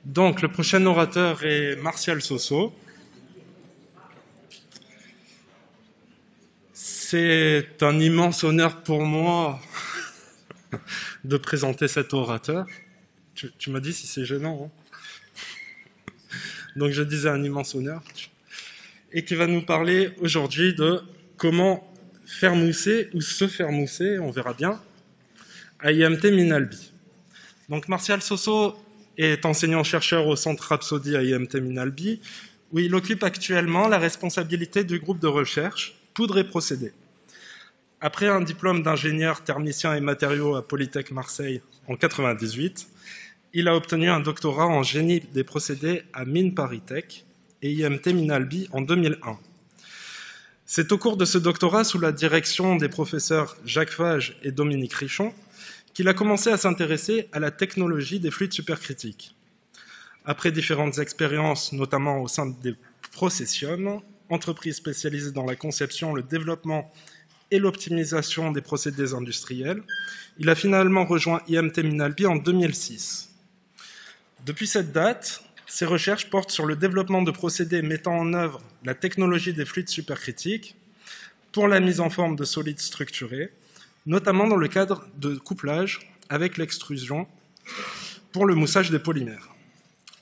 Donc, le prochain orateur est Martial Sosso. C'est un immense honneur pour moi de présenter cet orateur. Tu m'as dit si c'est gênant, hein. Donc, je disais un immense honneur. Et qui va nous parler aujourd'hui de comment faire mousser ou se faire mousser, on verra bien, à IMT Minalbi. Donc, Martial Sosso est enseignant-chercheur au centre Rhapsody à IMT Minalbi, où il occupe actuellement la responsabilité du groupe de recherche Poudre et procédés. Après un diplôme d'ingénieur thermicien et matériaux à Polytech Marseille en 1998, il a obtenu un doctorat en génie des procédés à Mines ParisTech et IMT Minalbi en 2001. C'est au cours de ce doctorat, sous la direction des professeurs Jacques Fage et Dominique Richon, qu'il a commencé à s'intéresser à la technologie des fluides supercritiques. Après différentes expériences, notamment au sein des Processium, entreprise spécialisée dans la conception, le développement et l'optimisation des procédés industriels, il a finalement rejoint IMT Minalbi en 2006. Depuis cette date, ses recherches portent sur le développement de procédés mettant en œuvre la technologie des fluides supercritiques pour la mise en forme de solides structurés, notamment dans le cadre de couplage avec l'extrusion pour le moussage des polymères.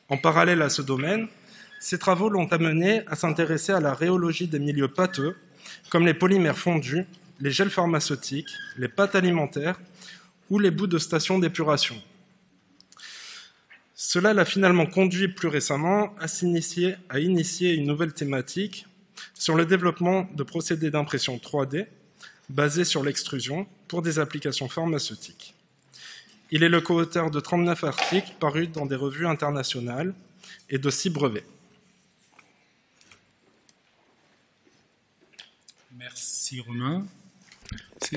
En parallèle à ce domaine, ces travaux l'ont amené à s'intéresser à la rhéologie des milieux pâteux, comme les polymères fondus, les gels pharmaceutiques, les pâtes alimentaires ou les bouts de stations d'épuration. Cela l'a finalement conduit plus récemment à initier une nouvelle thématique sur le développement de procédés d'impression 3D basés sur l'extrusion pour des applications pharmaceutiques. Il est le co-auteur de 39 articles parus dans des revues internationales et de 6 brevets. Merci Romain.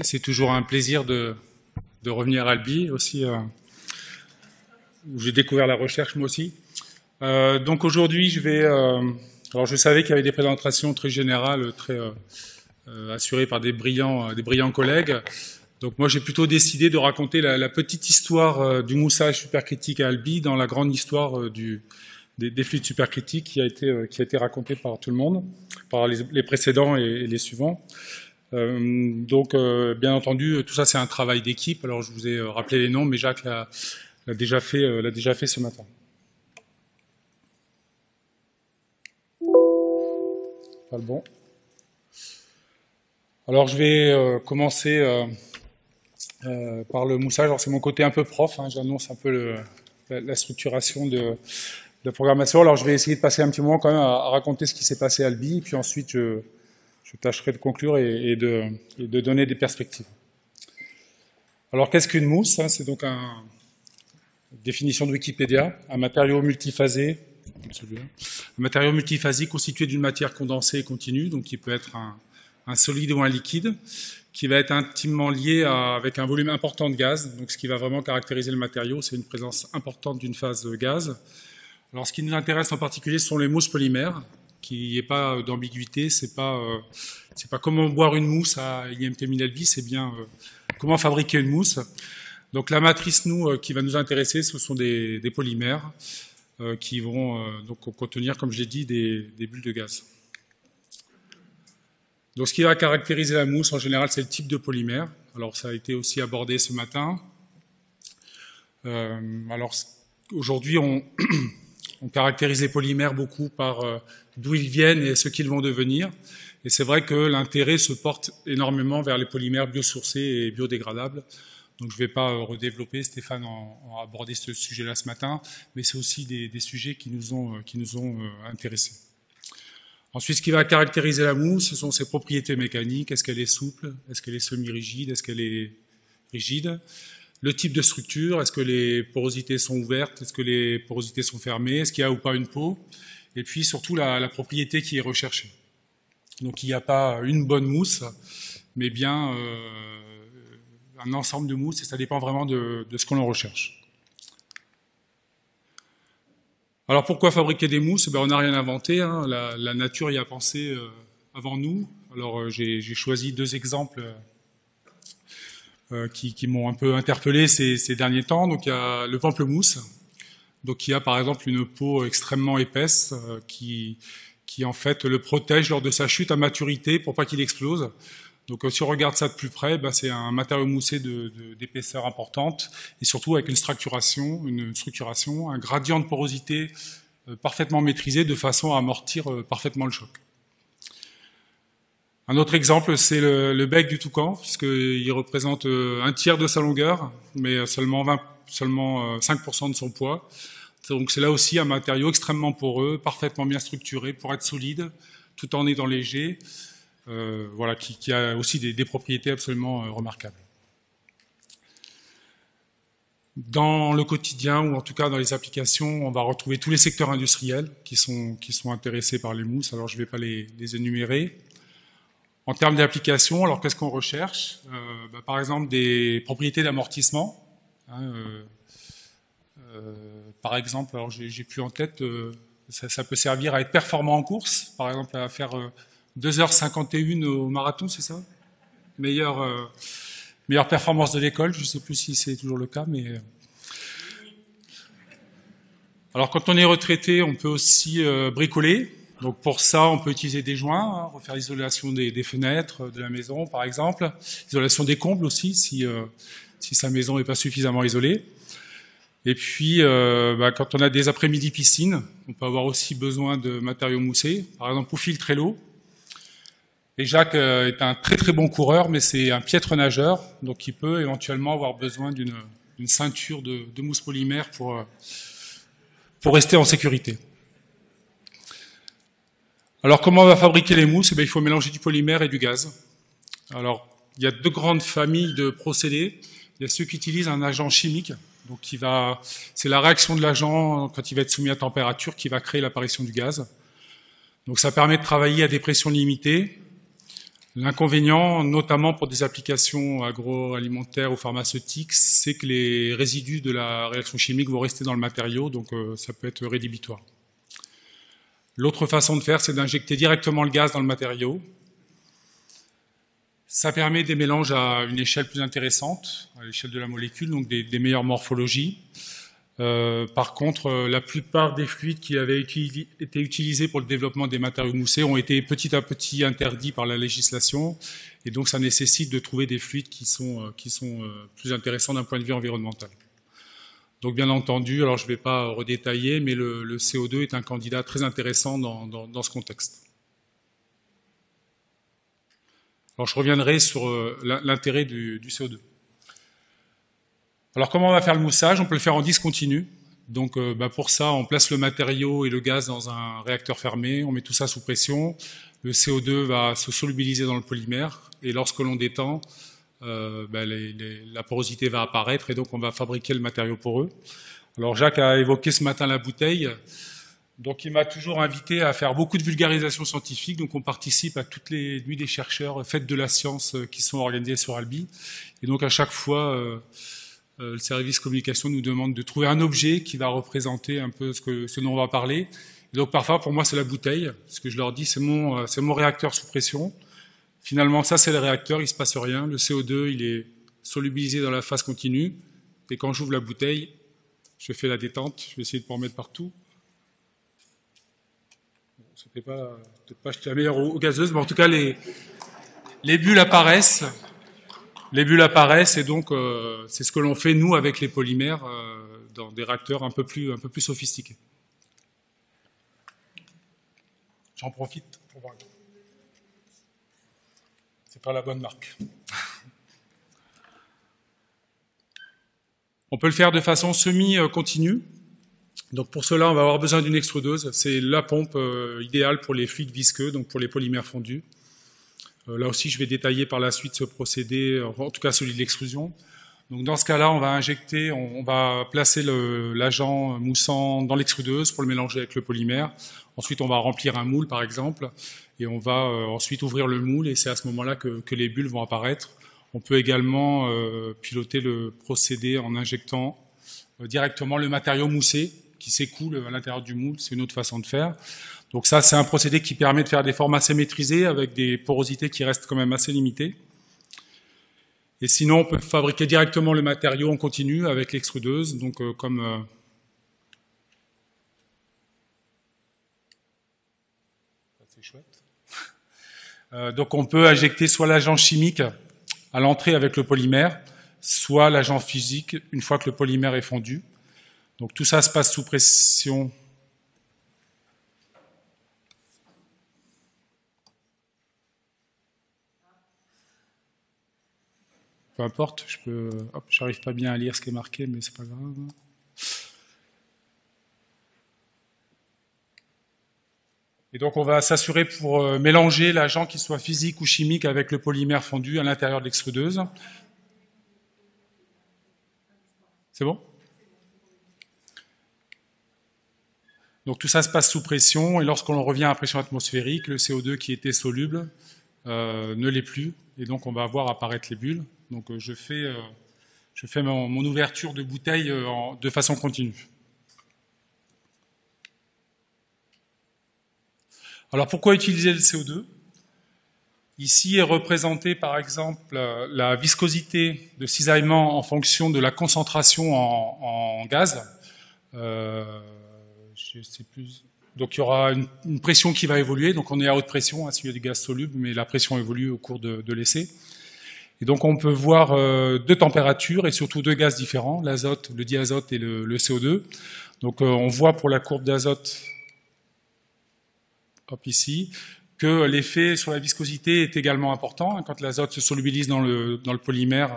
C'est toujours un plaisir de revenir à Albi aussi, où j'ai découvert la recherche moi aussi. Donc aujourd'hui, alors je savais qu'il y avait des présentations très générales, très assurées par des brillants collègues. Donc moi, j'ai plutôt décidé de raconter la petite histoire du moussage supercritique à Albi dans la grande histoire des fluides supercritiques qui a été racontée par tout le monde, par les précédents et les suivants. Donc, bien entendu, tout ça, c'est un travail d'équipe. Alors, je vous ai rappelé les noms, mais Jacques l'a déjà fait ce matin. Pas le bon. Alors, je vais commencer par le moussage. Alors, c'est mon côté un peu prof. Hein, j'annonce un peu la structuration de la programmation. Alors, je vais essayer de passer un petit moment quand même à raconter ce qui s'est passé à Albi, puis ensuite, je tâcherai de conclure et de donner des perspectives. Alors, qu'est-ce qu'une mousse? C'est donc définition de Wikipédia, un matériau multiphasé, un matériau multiphasique constitué d'une matière condensée et continue, donc qui peut être un solide ou un liquide, qui va être intimement lié avec un volume important de gaz. Donc, ce qui va vraiment caractériser le matériau, c'est une présence importante d'une phase de gaz. Alors, ce qui nous intéresse en particulier, ce sont les mousses polymères, qu'il n'y ait pas d'ambiguïté. C'est pas comment boire une mousse à IMT Minalbi, c'est bien comment fabriquer une mousse. Donc, la matrice, qui va nous intéresser, ce sont des polymères qui vont donc contenir, comme je l'ai dit, des bulles de gaz. Donc, ce qui va caractériser la mousse, en général, c'est le type de polymère. Alors, ça a été aussi abordé ce matin. Alors, aujourd'hui, on caractérise les polymères beaucoup par d'où ils viennent et ce qu'ils vont devenir. Et c'est vrai que l'intérêt se porte énormément vers les polymères biosourcés et biodégradables. Donc je ne vais pas redévelopper, Stéphane a abordé ce sujet-là ce matin, mais c'est aussi des sujets qui nous ont intéressés. Ensuite, ce qui va caractériser la mousse, ce sont ses propriétés mécaniques. Est-ce qu'elle est souple? Est-ce qu'elle est semi-rigide? Est-ce qu'elle est rigide? Le type de structure, est-ce que les porosités sont ouvertes? Est-ce que les porosités sont fermées? Est-ce qu'il y a ou pas une peau? Et puis surtout la propriété qui est recherchée. Donc il n'y a pas une bonne mousse, mais bien un ensemble de mousses, et ça dépend vraiment de ce qu'on en recherche. Alors pourquoi fabriquer des mousses? On n'a rien inventé, hein. La nature y a pensé avant nous. Alors j'ai choisi 2 exemples qui m'ont un peu interpellé ces derniers temps. Donc il y a le pamplemousse. Donc il y a par exemple une peau extrêmement épaisse qui en fait le protège lors de sa chute à maturité pour pas qu'il explose. Donc si on regarde ça de plus près, c'est un matériau moussé d'épaisseur importante et surtout avec une structuration, un gradient de porosité parfaitement maîtrisé de façon à amortir parfaitement le choc. Un autre exemple, c'est le bec du toucan, puisqu'il représente un tiers de sa longueur, mais seulement 5% de son poids. Donc c'est là aussi un matériau extrêmement poreux, parfaitement bien structuré pour être solide, tout en étant léger, voilà, qui a aussi des propriétés absolument remarquables. Dans le quotidien, ou en tout cas dans les applications, on va retrouver tous les secteurs industriels qui sont intéressés par les mousses, alors je ne vais pas les énumérer. En termes d'application, alors qu'est-ce qu'on recherche? Par exemple, des propriétés d'amortissement. Par exemple, alors j'ai plus en tête, ça peut servir à être performant en course, par exemple à faire 2h51 au marathon, c'est ça? Meilleure performance de l'école, je ne sais plus si c'est toujours le cas, mais... Alors quand on est retraité, on peut aussi bricoler. Donc pour ça, on peut utiliser des joints, refaire l'isolation des fenêtres de la maison, par exemple. Isolation des combles aussi, si sa maison n'est pas suffisamment isolée. Et puis, quand on a des après-midi piscine, on peut avoir aussi besoin de matériaux moussés, par exemple pour filtrer l'eau. Et Jacques est un très très bon coureur, mais c'est un piètre nageur, donc il peut éventuellement avoir besoin d'une ceinture de mousse polymère pour rester en sécurité. Alors, comment on va fabriquer les mousses? Il faut mélanger du polymère et du gaz. Alors, il y a deux grandes familles de procédés. Il y a ceux qui utilisent un agent chimique, donc c'est la réaction de l'agent quand il va être soumis à température qui va créer l'apparition du gaz. Donc, ça permet de travailler à des pressions limitées. L'inconvénient, notamment pour des applications agroalimentaires ou pharmaceutiques, c'est que les résidus de la réaction chimique vont rester dans le matériau, donc ça peut être rédhibitoire. L'autre façon de faire, c'est d'injecter directement le gaz dans le matériau. Ça permet des mélanges à une échelle plus intéressante, à l'échelle de la molécule, donc des meilleures morphologies. Par contre, la plupart des fluides qui avaient été utilisés pour le développement des matériaux moussés ont été petit à petit interdits par la législation, et donc ça nécessite de trouver des fluides qui sont plus intéressants d'un point de vue environnemental. Donc bien entendu, alors je ne vais pas redétailler, mais le CO2 est un candidat très intéressant dans ce contexte. Alors je reviendrai sur l'intérêt du CO2. Alors comment on va faire le moussage? On peut le faire en discontinu. Donc pour ça, on place le matériau et le gaz dans un réacteur fermé, on met tout ça sous pression, le CO2 va se solubiliser dans le polymère, et lorsque l'on détend, la porosité va apparaître, et donc on va fabriquer le matériau poreux. Alors Jacques a évoqué ce matin la bouteille, donc il m'a toujours invité à faire beaucoup de vulgarisation scientifique, donc on participe à toutes les nuits des chercheurs, fêtes de la science qui sont organisées sur Albi, et donc à chaque fois, le service communication nous demande de trouver un objet qui va représenter un peu ce dont on va parler. Et donc parfois, pour moi, c'est la bouteille, ce que je leur dis, c'est mon réacteur sous pression. Finalement, ça, c'est le réacteur, il ne se passe rien. Le CO2, il est solubilisé dans la phase continue. Et quand j'ouvre la bouteille, je fais la détente. Je vais essayer de ne pas en mettre partout. C'était peut-être pas la meilleure eau gazeuse, mais en tout cas, les bulles apparaissent. Les bulles apparaissent, et donc c'est ce que l'on fait, nous, avec les polymères, dans des réacteurs un peu plus sophistiqués. J'en profite pour voir. C'est pas la bonne marque. On peut le faire de façon semi-continue. Donc pour cela, on va avoir besoin d'une extrudeuse. C'est la pompe idéale pour les fluides visqueux, donc pour les polymères fondus. Là aussi, je vais détailler par la suite ce procédé, en tout cas celui de l'extrusion. Donc dans ce cas-là, on va placer l'agent moussant dans l'extrudeuse pour le mélanger avec le polymère. Ensuite, on va remplir un moule, par exemple, et on va ensuite ouvrir le moule, et c'est à ce moment-là que les bulles vont apparaître. On peut également piloter le procédé en injectant directement le matériau moussé qui s'écoule à l'intérieur du moule. C'est une autre façon de faire. Donc ça, c'est un procédé qui permet de faire des formes assez maîtrisées avec des porosités qui restent quand même assez limitées. Et sinon, on peut fabriquer directement le matériau en continu avec l'extrudeuse, donc comme chouette. Donc on peut injecter soit l'agent chimique à l'entrée avec le polymère, soit l'agent physique une fois que le polymère est fondu. Donc tout ça se passe sous pression. Peu importe, j'arrive pas bien à lire ce qui est marqué, mais c'est pas grave. Et donc on va s'assurer pour mélanger l'agent qui soit physique ou chimique avec le polymère fondu à l'intérieur de l'extrudeuse. C'est bon? Donc tout ça se passe sous pression, et lorsqu'on revient à pression atmosphérique, le CO2 qui était soluble ne l'est plus, et donc on va voir apparaître les bulles. Donc je fais mon ouverture de bouteille de façon continue. Alors pourquoi utiliser le CO2? Ici est représentée par exemple la viscosité de cisaillement en fonction de la concentration en gaz. Je sais plus. Donc il y aura une pression qui va évoluer, donc on est à haute pression, s'il y a des gaz solubles, mais la pression évolue au cours de l'essai. Et donc on peut voir deux températures et surtout deux gaz différents, l'azote, le diazote et le CO2. Donc on voit pour la courbe d'azote, ici, que l'effet sur la viscosité est également important. Quand l'azote se solubilise dans le polymère,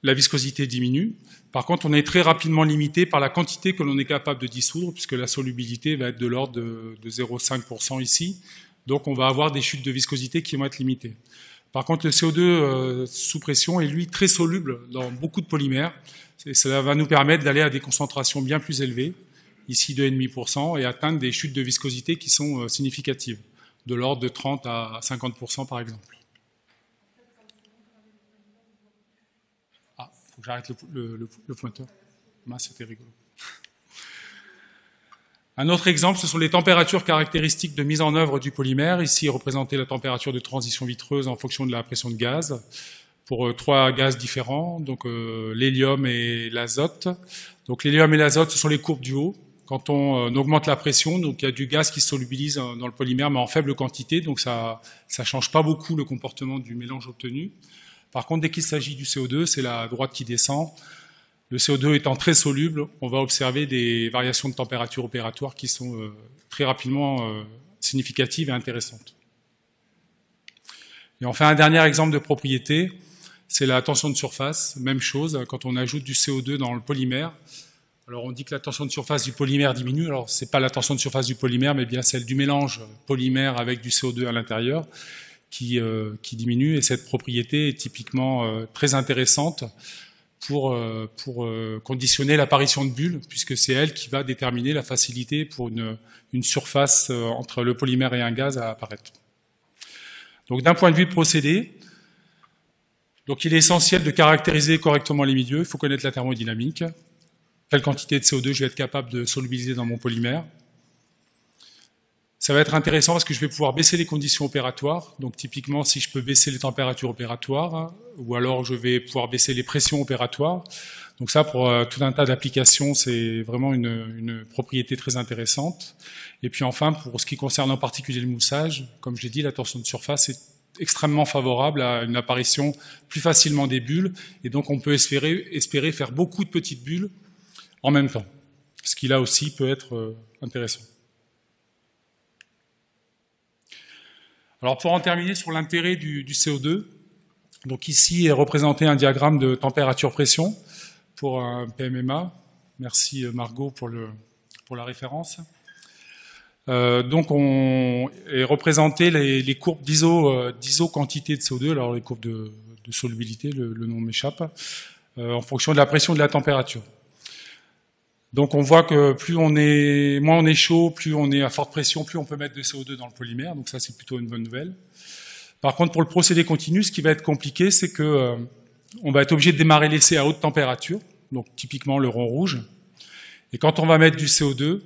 la viscosité diminue. Par contre, on est très rapidement limité par la quantité que l'on est capable de dissoudre, puisque la solubilité va être de l'ordre de 0,5% ici. Donc on va avoir des chutes de viscosité qui vont être limitées. Par contre, le CO2 sous pression est, lui, très soluble dans beaucoup de polymères. Et cela va nous permettre d'aller à des concentrations bien plus élevées, ici 2,5%, et atteindre des chutes de viscosité qui sont significatives, de l'ordre de 30 à 50% par exemple. Ah, il faut que j'arrête le pointeur. Mince, c'était rigolo. Un autre exemple, ce sont les températures caractéristiques de mise en œuvre du polymère. Ici, représentée la température de transition vitreuse en fonction de la pression de gaz, pour trois gaz différents, donc l'hélium et l'azote. Donc l'hélium et l'azote, ce sont les courbes du haut. Quand on augmente la pression, donc il y a du gaz qui se solubilise dans le polymère, mais en faible quantité, donc ça change pas beaucoup le comportement du mélange obtenu. Par contre, dès qu'il s'agit du CO2, c'est la droite qui descend. Le CO2 étant très soluble, on va observer des variations de température opératoire qui sont très rapidement significatives et intéressantes. Et enfin, un dernier exemple de propriété, c'est la tension de surface. Même chose, quand on ajoute du CO2 dans le polymère, alors on dit que la tension de surface du polymère diminue. Alors ce n'est pas la tension de surface du polymère, mais bien celle du mélange polymère avec du CO2 à l'intérieur qui diminue. Et cette propriété est typiquement très intéressante pour conditionner l'apparition de bulles, puisque c'est elle qui va déterminer la facilité pour une surface entre le polymère et un gaz à apparaître. Donc d'un point de vue de procédé, donc il est essentiel de caractériser correctement les milieux. Il faut connaître la thermodynamique. Quelle quantité de CO2 je vais être capable de solubiliser dans mon polymère. Ça va être intéressant parce que je vais pouvoir baisser les conditions opératoires. Donc typiquement, si je peux baisser les températures opératoires, ou alors je vais pouvoir baisser les pressions opératoires. Donc ça, pour tout un tas d'applications, c'est vraiment une propriété très intéressante. Et puis enfin, pour ce qui concerne en particulier le moussage, comme je l'ai dit, la tension de surface est extrêmement favorable à une apparition plus facilement des bulles. Et donc on peut espérer faire beaucoup de petites bulles en même temps, ce qui là aussi peut être intéressant. Alors pour en terminer sur l'intérêt du CO2, donc ici est représenté un diagramme de température-pression pour un PMMA. Merci Margot pour la référence. Donc on est représenté les courbes d'iso-quantité de CO2, alors les courbes de solubilité, le nom m'échappe, en fonction de la pression et de la température. Donc on voit que moins on est chaud, plus on est à forte pression, plus on peut mettre de CO2 dans le polymère, donc ça c'est plutôt une bonne nouvelle. Par contre, pour le procédé continu, ce qui va être compliqué, c'est que on va être obligé de démarrer l'essai à haute température, donc typiquement le rond rouge, et quand on va mettre du CO2,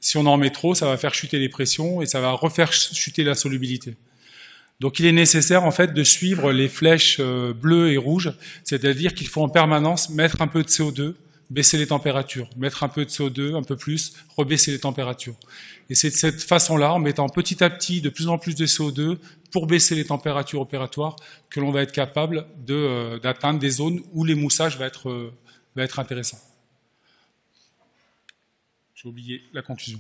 si on en met trop, ça va faire chuter les pressions et ça va refaire chuter la solubilité. Donc il est nécessaire en fait de suivre les flèches bleues et rouges, c'est-à-dire qu'il faut en permanence mettre un peu de CO2 baisser les températures, mettre un peu de CO2, un peu plus, rebaisser les températures. Et c'est de cette façon-là, en mettant petit à petit de plus en plus de CO2 pour baisser les températures opératoires, que l'on va être capable d'atteindre des zones où l'émoussage va être intéressant. J'ai oublié la conclusion.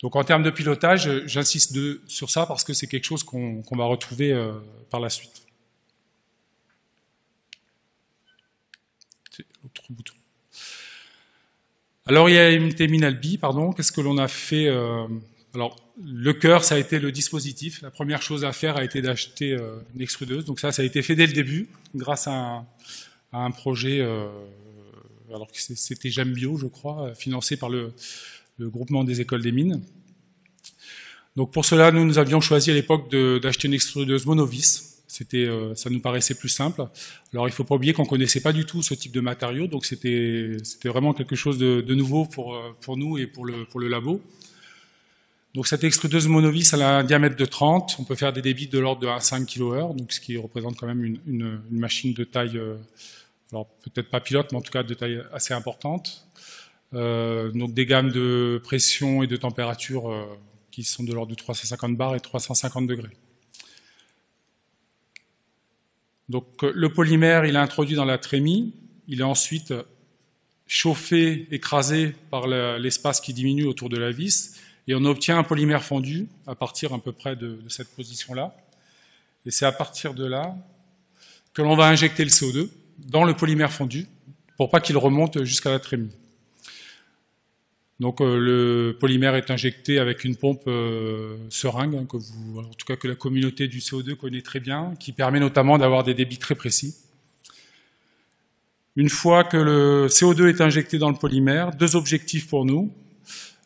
Donc en termes de pilotage, j'insiste sur ça parce que c'est quelque chose qu'on va retrouver par la suite. C'est l'autre bouton. Alors il y a IMT Minalbi, pardon. Qu'est-ce que l'on a fait Alors le cœur, ça a été le dispositif. La première chose à faire a été d'acheter une extrudeuse. Donc ça a été fait dès le début, grâce à un projet, alors que c'était GEM Bio, je crois, financé par le groupement des écoles des mines. Donc pour cela, nous avions choisi à l'époque d'acheter une extrudeuse monovis. Ça nous paraissait plus simple. Alors il ne faut pas oublier qu'on ne connaissait pas du tout ce type de matériaux, donc c'était vraiment quelque chose de nouveau pour nous et pour le labo. Donc cette extrudeuse monovis, elle a un diamètre de 30, on peut faire des débits de l'ordre de 1,5 kHz, donc ce qui représente quand même une machine de taille, alors peut-être pas pilote, mais en tout cas de taille assez importante. Donc des gammes de pression et de température qui sont de l'ordre de 350 bars et 350 degrés. Donc le polymère, il est introduit dans la trémie, il est ensuite chauffé, écrasé par l'espace qui diminue autour de la vis, et on obtient un polymère fondu à partir à peu près de cette position-là. Et c'est à partir de là que l'on va injecter le CO2 dans le polymère fondu pour pas qu'il remonte jusqu'à la trémie. Donc le polymère est injecté avec une pompe seringue, hein, en tout cas que la communauté du CO2 connaît très bien, qui permet notamment d'avoir des débits très précis. Une fois que le CO2 est injecté dans le polymère, deux objectifs pour nous.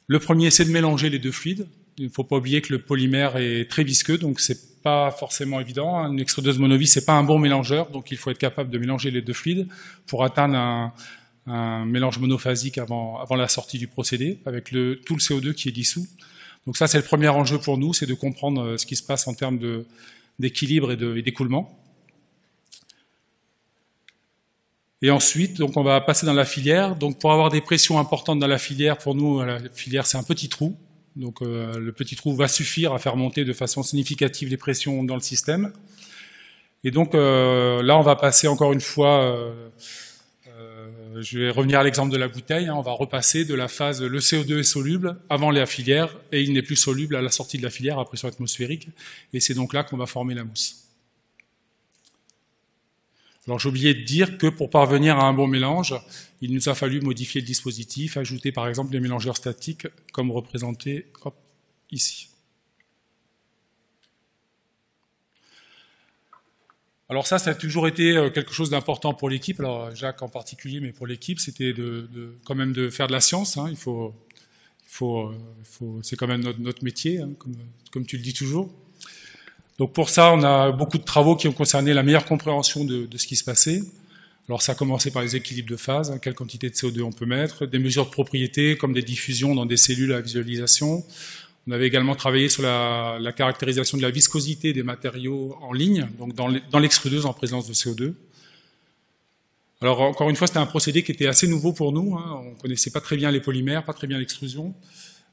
Le premier, c'est de mélanger les deux fluides. Il ne faut pas oublier que le polymère est très visqueux, donc c'est pas forcément évident. Une extrudeuse monovis, c'est pas un bon mélangeur, donc il faut être capable de mélanger les deux fluides pour atteindre un mélange monophasique avant la sortie du procédé, avec tout le CO2 qui est dissous. Donc ça, c'est le premier enjeu pour nous, c'est de comprendre ce qui se passe en termes d'équilibre et d'écoulement. Et ensuite, donc on va passer dans la filière. Donc pour avoir des pressions importantes dans la filière, pour nous, la filière, c'est un petit trou. Donc le petit trou va suffire à faire monter de façon significative les pressions dans le système. Et donc là, on va passer encore une fois... je vais revenir à l'exemple de la bouteille. Hein, on va repasser de la phase le CO2 est soluble avant la filière et il n'est plus soluble à la sortie de la filière à pression atmosphérique. Et c'est donc là qu'on va former la mousse. Alors j'ai oublié de dire que pour parvenir à un bon mélange, il nous a fallu modifier le dispositif, ajouter par exemple des mélangeurs statiques comme représenté ici. Alors ça a toujours été quelque chose d'important pour l'équipe, alors Jacques en particulier, mais pour l'équipe, c'était quand même de faire de la science. Hein. C'est quand même notre métier, hein, comme tu le dis toujours. Donc pour ça, on a beaucoup de travaux qui ont concerné la meilleure compréhension de ce qui se passait. Alors ça a commencé par les équilibres de phase, hein, quelle quantité de CO2 on peut mettre, des mesures de propriété comme des diffusions dans des cellules à visualisation. On avait également travaillé sur la caractérisation de la viscosité des matériaux en ligne, donc dans l'extrudeuse en présence de CO2. Alors encore une fois, c'était un procédé qui était assez nouveau pour nous. Hein. On ne connaissait pas très bien les polymères, pas très bien l'extrusion.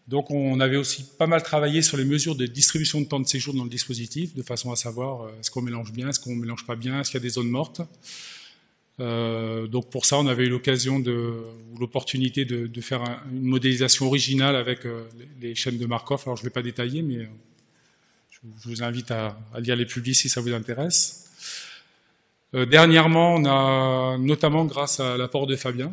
Donc on avait aussi pas mal travaillé sur les mesures de distribution de temps de séjour dans le dispositif, de façon à savoir est-ce qu'on mélange bien, est-ce qu'on ne mélange pas bien, est-ce qu'il y a des zones mortes. Donc pour ça, on avait eu l'occasion ou l'opportunité de faire une modélisation originale avec les chaînes de Markov. Alors je ne vais pas détailler, mais je vous invite à lire les publics si ça vous intéresse. Dernièrement, on a, notamment grâce à l'apport de Fabien,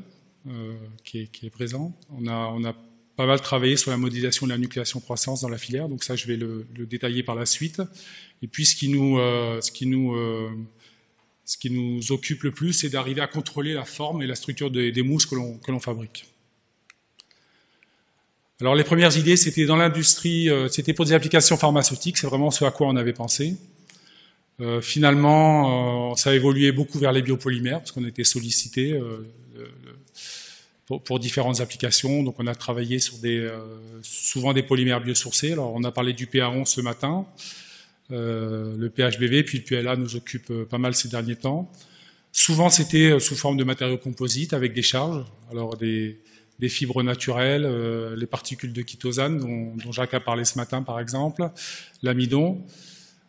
qui est présent, on a pas mal travaillé sur la modélisation de la nucléation croissance dans la filière, donc ça je vais le détailler par la suite. Et puis ce qui nous occupe le plus, c'est d'arriver à contrôler la forme et la structure des mousses que l'on fabrique. Alors les premières idées, c'était dans l'industrie, c'était pour des applications pharmaceutiques, c'est vraiment ce à quoi on avait pensé. Finalement, ça a évolué beaucoup vers les biopolymères, parce qu'on était sollicité pour différentes applications. Donc on a travaillé sur souvent des polymères biosourcés. Alors on a parlé du PA11 ce matin. Le PHBV, puis le PLA nous occupe pas mal ces derniers temps. Souvent, c'était sous forme de matériaux composites avec des charges, alors des fibres naturelles, les particules de chitosane dont Jacques a parlé ce matin par exemple, l'amidon,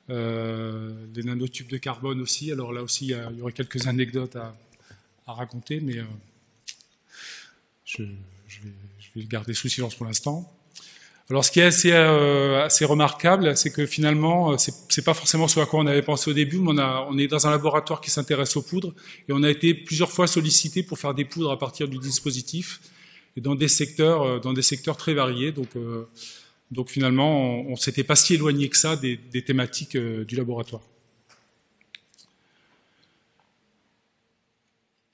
des nanotubes de carbone aussi. Alors là aussi, il y aurait quelques anecdotes à raconter, mais je vais le garder sous silence pour l'instant. Alors, ce qui est assez remarquable, c'est que finalement, c'est pas forcément ce à quoi on avait pensé au début, mais on est dans un laboratoire qui s'intéresse aux poudres, et on a été plusieurs fois sollicité pour faire des poudres à partir du dispositif, et dans des secteurs très variés. Donc finalement, on s'était pas si éloigné que ça des thématiques du laboratoire.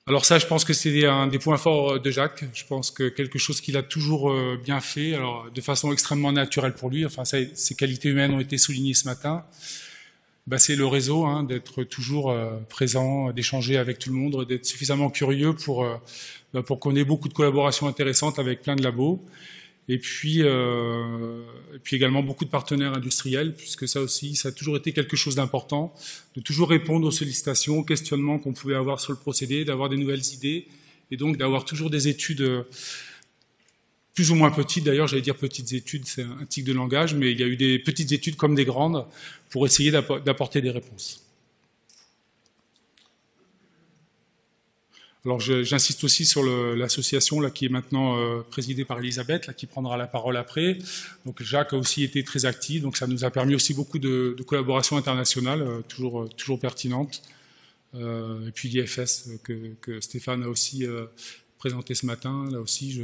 Alors ça, je pense que c'est un des points forts de Jacques. Je pense que quelque chose qu'il a toujours bien fait, alors de façon extrêmement naturelle pour lui. Enfin, ses qualités humaines ont été soulignées ce matin. C'est le réseau, hein, d'être toujours présent, d'échanger avec tout le monde, d'être suffisamment curieux pour qu'on ait beaucoup de collaborations intéressantes avec plein de labos. Et puis également beaucoup de partenaires industriels, puisque ça aussi, ça a toujours été quelque chose d'important, de toujours répondre aux sollicitations, aux questionnements qu'on pouvait avoir sur le procédé, d'avoir des nouvelles idées, et donc d'avoir toujours des études plus ou moins petites. D'ailleurs, j'allais dire petites études, c'est un tic de langage, mais il y a eu des petites études comme des grandes pour essayer d'apporter des réponses. Alors j'insiste aussi sur l'association là qui est maintenant présidée par Elisabeth, là qui prendra la parole après. Donc Jacques a aussi été très actif, donc ça nous a permis aussi beaucoup de collaborations internationales, toujours pertinentes. Et puis l'IFS que Stéphane a aussi présenté ce matin, là aussi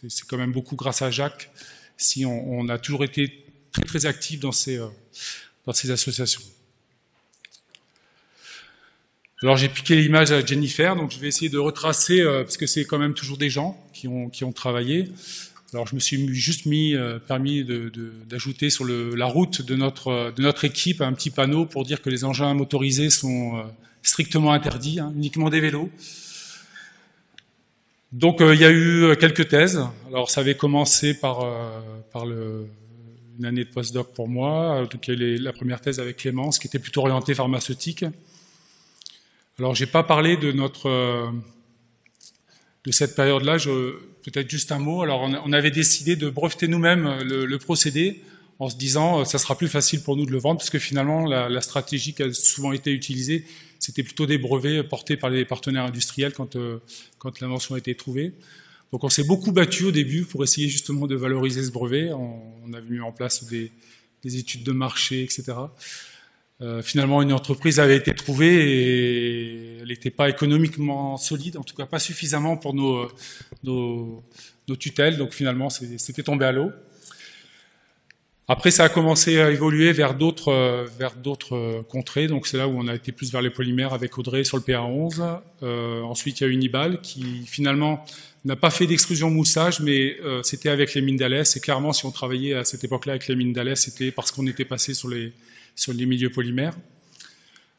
c'est quand même beaucoup grâce à Jacques si on a toujours été très très actifs dans ces associations. Alors j'ai piqué l'image à Jennifer, donc je vais essayer de retracer, parce que c'est quand même toujours des gens qui ont travaillé. Alors je me suis juste permis d'ajouter sur la route de notre équipe un petit panneau pour dire que les engins motorisés sont strictement interdits, hein, uniquement des vélos. Donc il y a eu quelques thèses. Alors ça avait commencé par une année de postdoc pour moi. Donc il y a eu la première thèse avec Clémence qui était plutôt orientée pharmaceutique. Alors, j'ai pas parlé de cette période-là. Peut-être juste un mot. Alors, on avait décidé de breveter nous-mêmes le procédé en se disant, ça sera plus facile pour nous de le vendre, parce que finalement, la stratégie qui a souvent été utilisée, c'était plutôt des brevets portés par les partenaires industriels quand l'invention a été trouvée. Donc, on s'est beaucoup battu au début pour essayer justement de valoriser ce brevet. On avait mis en place des études de marché, etc. Finalement, une entreprise avait été trouvée et elle n'était pas économiquement solide, en tout cas pas suffisamment pour nos tutelles. Donc finalement, c'était tombé à l'eau. Après, ça a commencé à évoluer vers d'autres contrées. Donc c'est là où on a été plus vers les polymères avec Audrey sur le PA11. Ensuite, il y a eu Nibal qui finalement n'a pas fait d'extrusion moussage, mais c'était avec les mines d'Alès. Et clairement, si on travaillait à cette époque-là avec les mines d'Alès, c'était parce qu'on était passé sur les milieux polymères.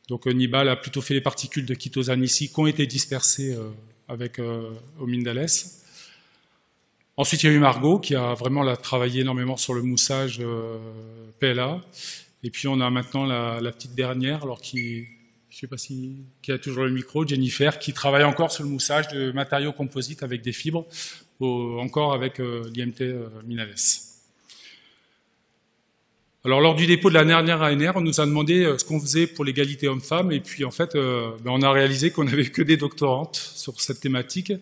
Donc Nibal a plutôt fait les particules de chitosane ici qui ont été dispersées aux mines d'Alès. Ensuite, il y a eu Margot qui a vraiment travaillé énormément sur le moussage PLA. Et puis on a maintenant la petite dernière, alors qui a toujours le micro, Jennifer, qui travaille encore sur le moussage de matériaux composites avec des fibres, encore avec l'IMT Minalès. Alors, lors du dépôt de la dernière ANR, on nous a demandé ce qu'on faisait pour l'égalité homme-femme, et puis en fait, on a réalisé qu'on n'avait que des doctorantes sur cette thématique,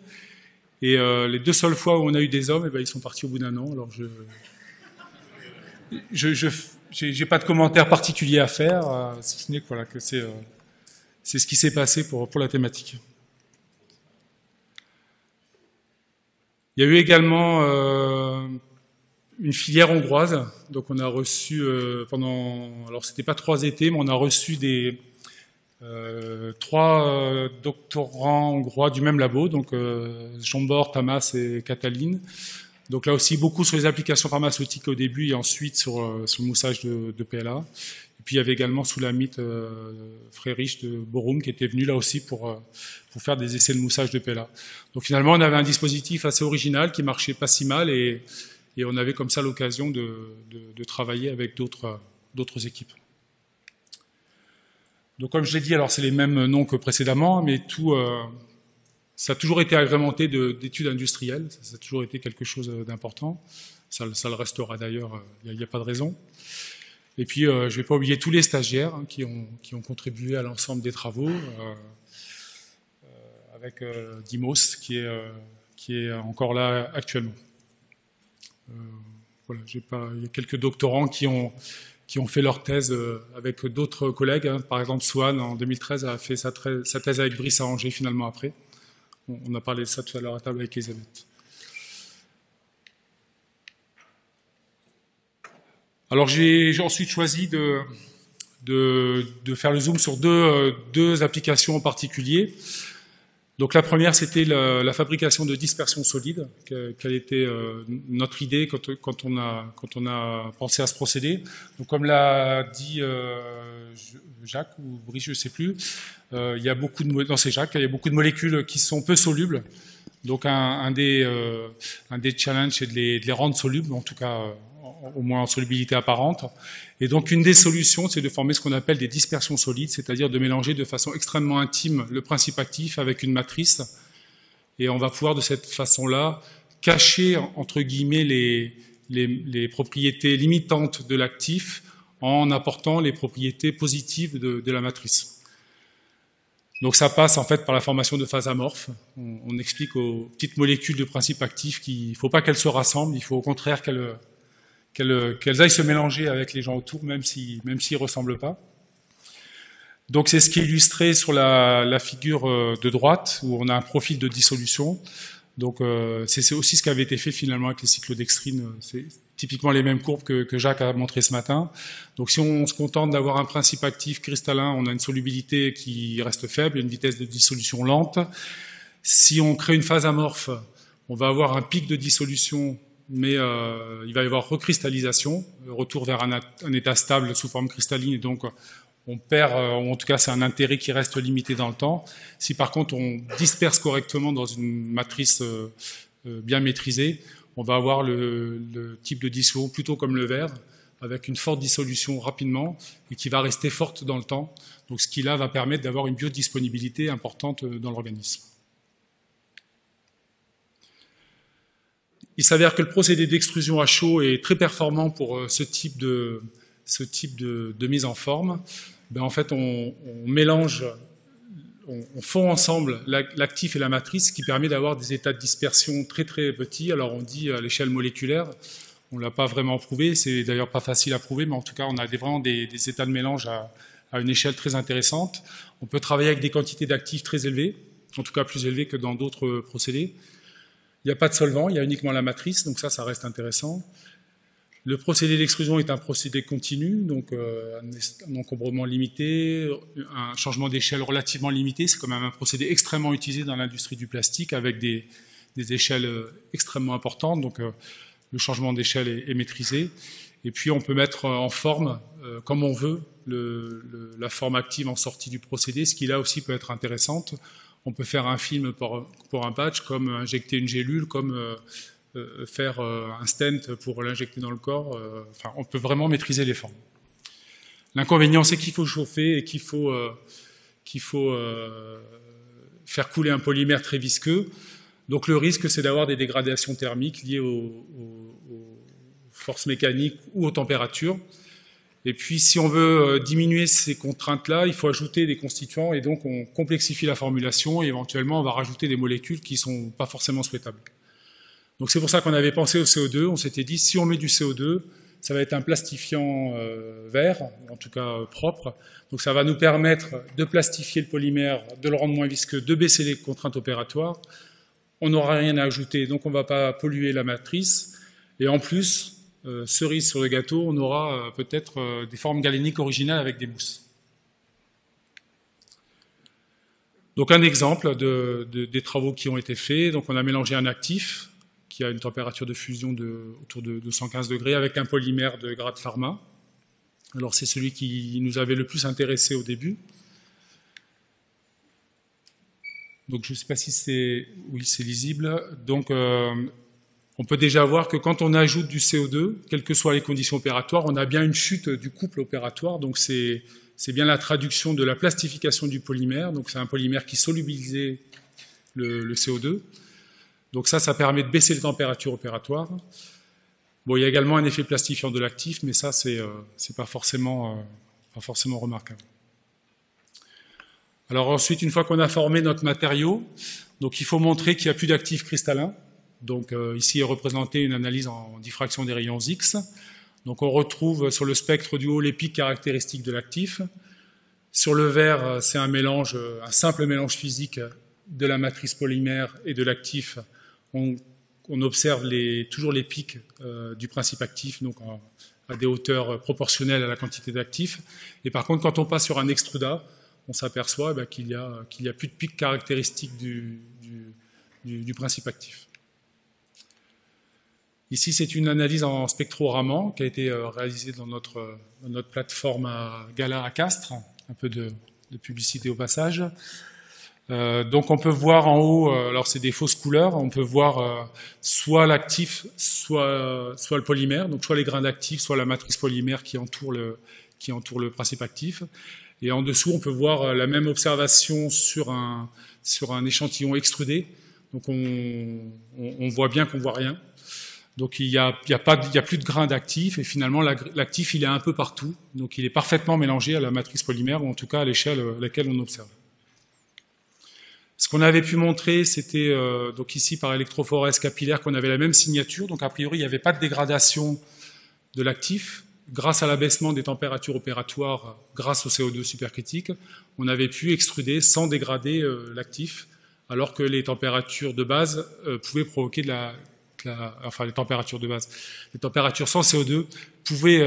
et les deux seules fois où on a eu des hommes, ils sont partis au bout d'un an. Alors, j'ai pas de commentaires particuliers à faire, si ce n'est que, voilà, que c'est ce qui s'est passé pour la thématique. Il y a eu également une filière hongroise, donc on a reçu alors c'était pas 3 étés, mais on a reçu 3 doctorants hongrois du même labo, donc Zsombor, Tamas et Katalin. Donc là aussi beaucoup sur les applications pharmaceutiques au début et ensuite sur le moussage de PLA. Et puis il y avait également Sulamit Freirich de Borum qui était venu là aussi pour faire des essais de moussage de PLA. Donc finalement on avait un dispositif assez original qui marchait pas si mal et on avait comme ça l'occasion de travailler avec d'autres équipes. Donc comme je l'ai dit, alors c'est les mêmes noms que précédemment, mais ça a toujours été agrémenté d'études industrielles, ça a toujours été quelque chose d'important, ça le restera d'ailleurs, il n'y a pas de raison. Et puis je ne vais pas oublier tous les stagiaires qui ont contribué à l'ensemble des travaux, avec Dimos qui est encore là actuellement. Voilà, il y a quelques doctorants qui ont fait leur thèse avec d'autres collègues. Par exemple, Swan, en 2013, a fait sa thèse avec Brice à Angers, finalement, après. On a parlé de ça tout à l'heure à table avec Elisabeth. Alors, j'ai ensuite choisi de faire le zoom sur deux applications en particulier. Donc la première, c'était la fabrication de dispersion solide, quelle était notre idée quand on a pensé à ce procédé. Donc comme l'a dit Jacques ou Brice, je ne sais plus, il y a beaucoup de molécules qui sont peu solubles. Donc un des challenges, c'est de les rendre solubles, en tout cas au moins en solubilité apparente. Et donc une des solutions, c'est de former ce qu'on appelle des dispersions solides, c'est-à-dire de mélanger de façon extrêmement intime le principe actif avec une matrice. Et on va pouvoir de cette façon-là cacher, entre guillemets, les propriétés limitantes de l'actif en apportant les propriétés positives de la matrice. Donc ça passe en fait par la formation de phases amorphes. On explique aux petites molécules de principe actif qu'il ne faut pas qu'elles se rassemblent, il faut au contraire qu'elles aillent se mélanger avec les gens autour, même s'ils ne ressemblent pas. Donc c'est ce qui est illustré sur la figure de droite, où on a un profil de dissolution. Donc c'est aussi ce qui avait été fait finalement avec les cyclodextrines. C'est typiquement les mêmes courbes que Jacques a montré ce matin. Donc si on se contente d'avoir un principe actif cristallin, on a une solubilité qui reste faible, une vitesse de dissolution lente. Si on crée une phase amorphe, on va avoir un pic de dissolution, mais il va y avoir recristallisation, retour vers un état stable sous forme cristalline, et donc on perd, ou en tout cas c'est un intérêt qui reste limité dans le temps. Si par contre on disperse correctement dans une matrice bien maîtrisée, on va avoir le type de dissolution plutôt comme le verre, avec une forte dissolution rapidement, et qui va rester forte dans le temps, donc ce qui là va permettre d'avoir une biodisponibilité importante dans l'organisme. Il s'avère que le procédé d'extrusion à chaud est très performant pour ce type de mise en forme. Ben en fait, on mélange, on fond ensemble l'actif et la matrice, ce qui permet d'avoir des états de dispersion très très petits. Alors on dit à l'échelle moléculaire, on ne l'a pas vraiment prouvé, c'est d'ailleurs pas facile à prouver, mais en tout cas on a vraiment des états de mélange à une échelle très intéressante. On peut travailler avec des quantités d'actifs très élevées, en tout cas plus élevées que dans d'autres procédés. Il n'y a pas de solvant, il y a uniquement la matrice, donc ça reste intéressant. Le procédé d'extrusion est un procédé continu, donc un encombrement limité, un changement d'échelle relativement limité. C'est quand même un procédé extrêmement utilisé dans l'industrie du plastique avec des échelles extrêmement importantes, donc le changement d'échelle est maîtrisé. Et puis on peut mettre en forme, comme on veut, la forme active en sortie du procédé, ce qui là aussi peut être intéressante. On peut faire un film pour un patch, comme injecter une gélule, comme faire un stent pour l'injecter dans le corps. Enfin, on peut vraiment maîtriser les formes. L'inconvénient, c'est qu'il faut chauffer et qu'il faut faire couler un polymère très visqueux. Donc le risque, c'est d'avoir des dégradations thermiques liées aux forces mécaniques ou aux températures. Et puis, si on veut diminuer ces contraintes-là, il faut ajouter des constituants, et donc on complexifie la formulation, et éventuellement, on va rajouter des molécules qui ne sont pas forcément souhaitables. Donc c'est pour ça qu'on avait pensé au CO2. On s'était dit, si on met du CO2, ça va être un plastifiant vert, en tout cas propre. Donc ça va nous permettre de plastifier le polymère, de le rendre moins visqueux, de baisser les contraintes opératoires. On n'aura rien à ajouter, donc on ne va pas polluer la matrice. Et en plus, cerise sur le gâteau, on aura peut-être des formes galéniques originales avec des mousses. Donc un exemple des travaux qui ont été faits. Donc on a mélangé un actif qui a une température de fusion autour de 215 degrés avec un polymère de grade pharma. Alors c'est celui qui nous avait le plus intéressé au début. Donc je ne sais pas si c'est... Oui, c'est lisible. Donc on peut déjà voir que quand on ajoute du CO2, quelles que soient les conditions opératoires, on a bien une chute du couple opératoire. Donc c'est c'est bien la traduction de la plastification du polymère. Donc c'est un polymère qui solubilisait le CO2. Donc ça permet de baisser les températures opératoires. Bon, il y a également un effet plastifiant de l'actif, mais ça, c'est pas forcément remarquable. Alors ensuite, une fois qu'on a formé notre matériau, donc il faut montrer qu'il n'y a plus d'actifs cristallins. Donc ici est représentée une analyse en diffraction des rayons X. Donc on retrouve sur le spectre du haut les pics caractéristiques de l'actif. Sur le vert, c'est un simple mélange physique de la matrice polymère et de l'actif. On observe toujours les pics du principe actif, donc à des hauteurs proportionnelles à la quantité d'actifs. Et par contre, quand on passe sur un extrudat, on s'aperçoit qu'il y a plus de pics caractéristiques du principe actif. Ici, c'est une analyse en spectroraman qui a été réalisée dans notre plateforme à Gala à Castres. Un peu de publicité au passage. Donc on peut voir en haut, alors c'est des fausses couleurs, on peut voir soit l'actif, soit le polymère, donc soit les grains d'actifs, soit la matrice polymère qui entoure le principe actif. Et en dessous, on peut voir la même observation sur un échantillon extrudé. Donc on voit bien qu'on voit rien. Donc il y a plus de grains d'actifs et finalement l'actif il est un peu partout. Donc il est parfaitement mélangé à la matrice polymère ou en tout cas à l'échelle à laquelle on observe. Ce qu'on avait pu montrer, c'était donc ici par électrophorèse capillaire qu'on avait la même signature. Donc a priori il n'y avait pas de dégradation de l'actif grâce à l'abaissement des températures opératoires grâce au CO2 supercritique. On avait pu extruder sans dégrader l'actif alors que les températures de base pouvaient provoquer les températures de base. Les températures sans CO2 pouvaient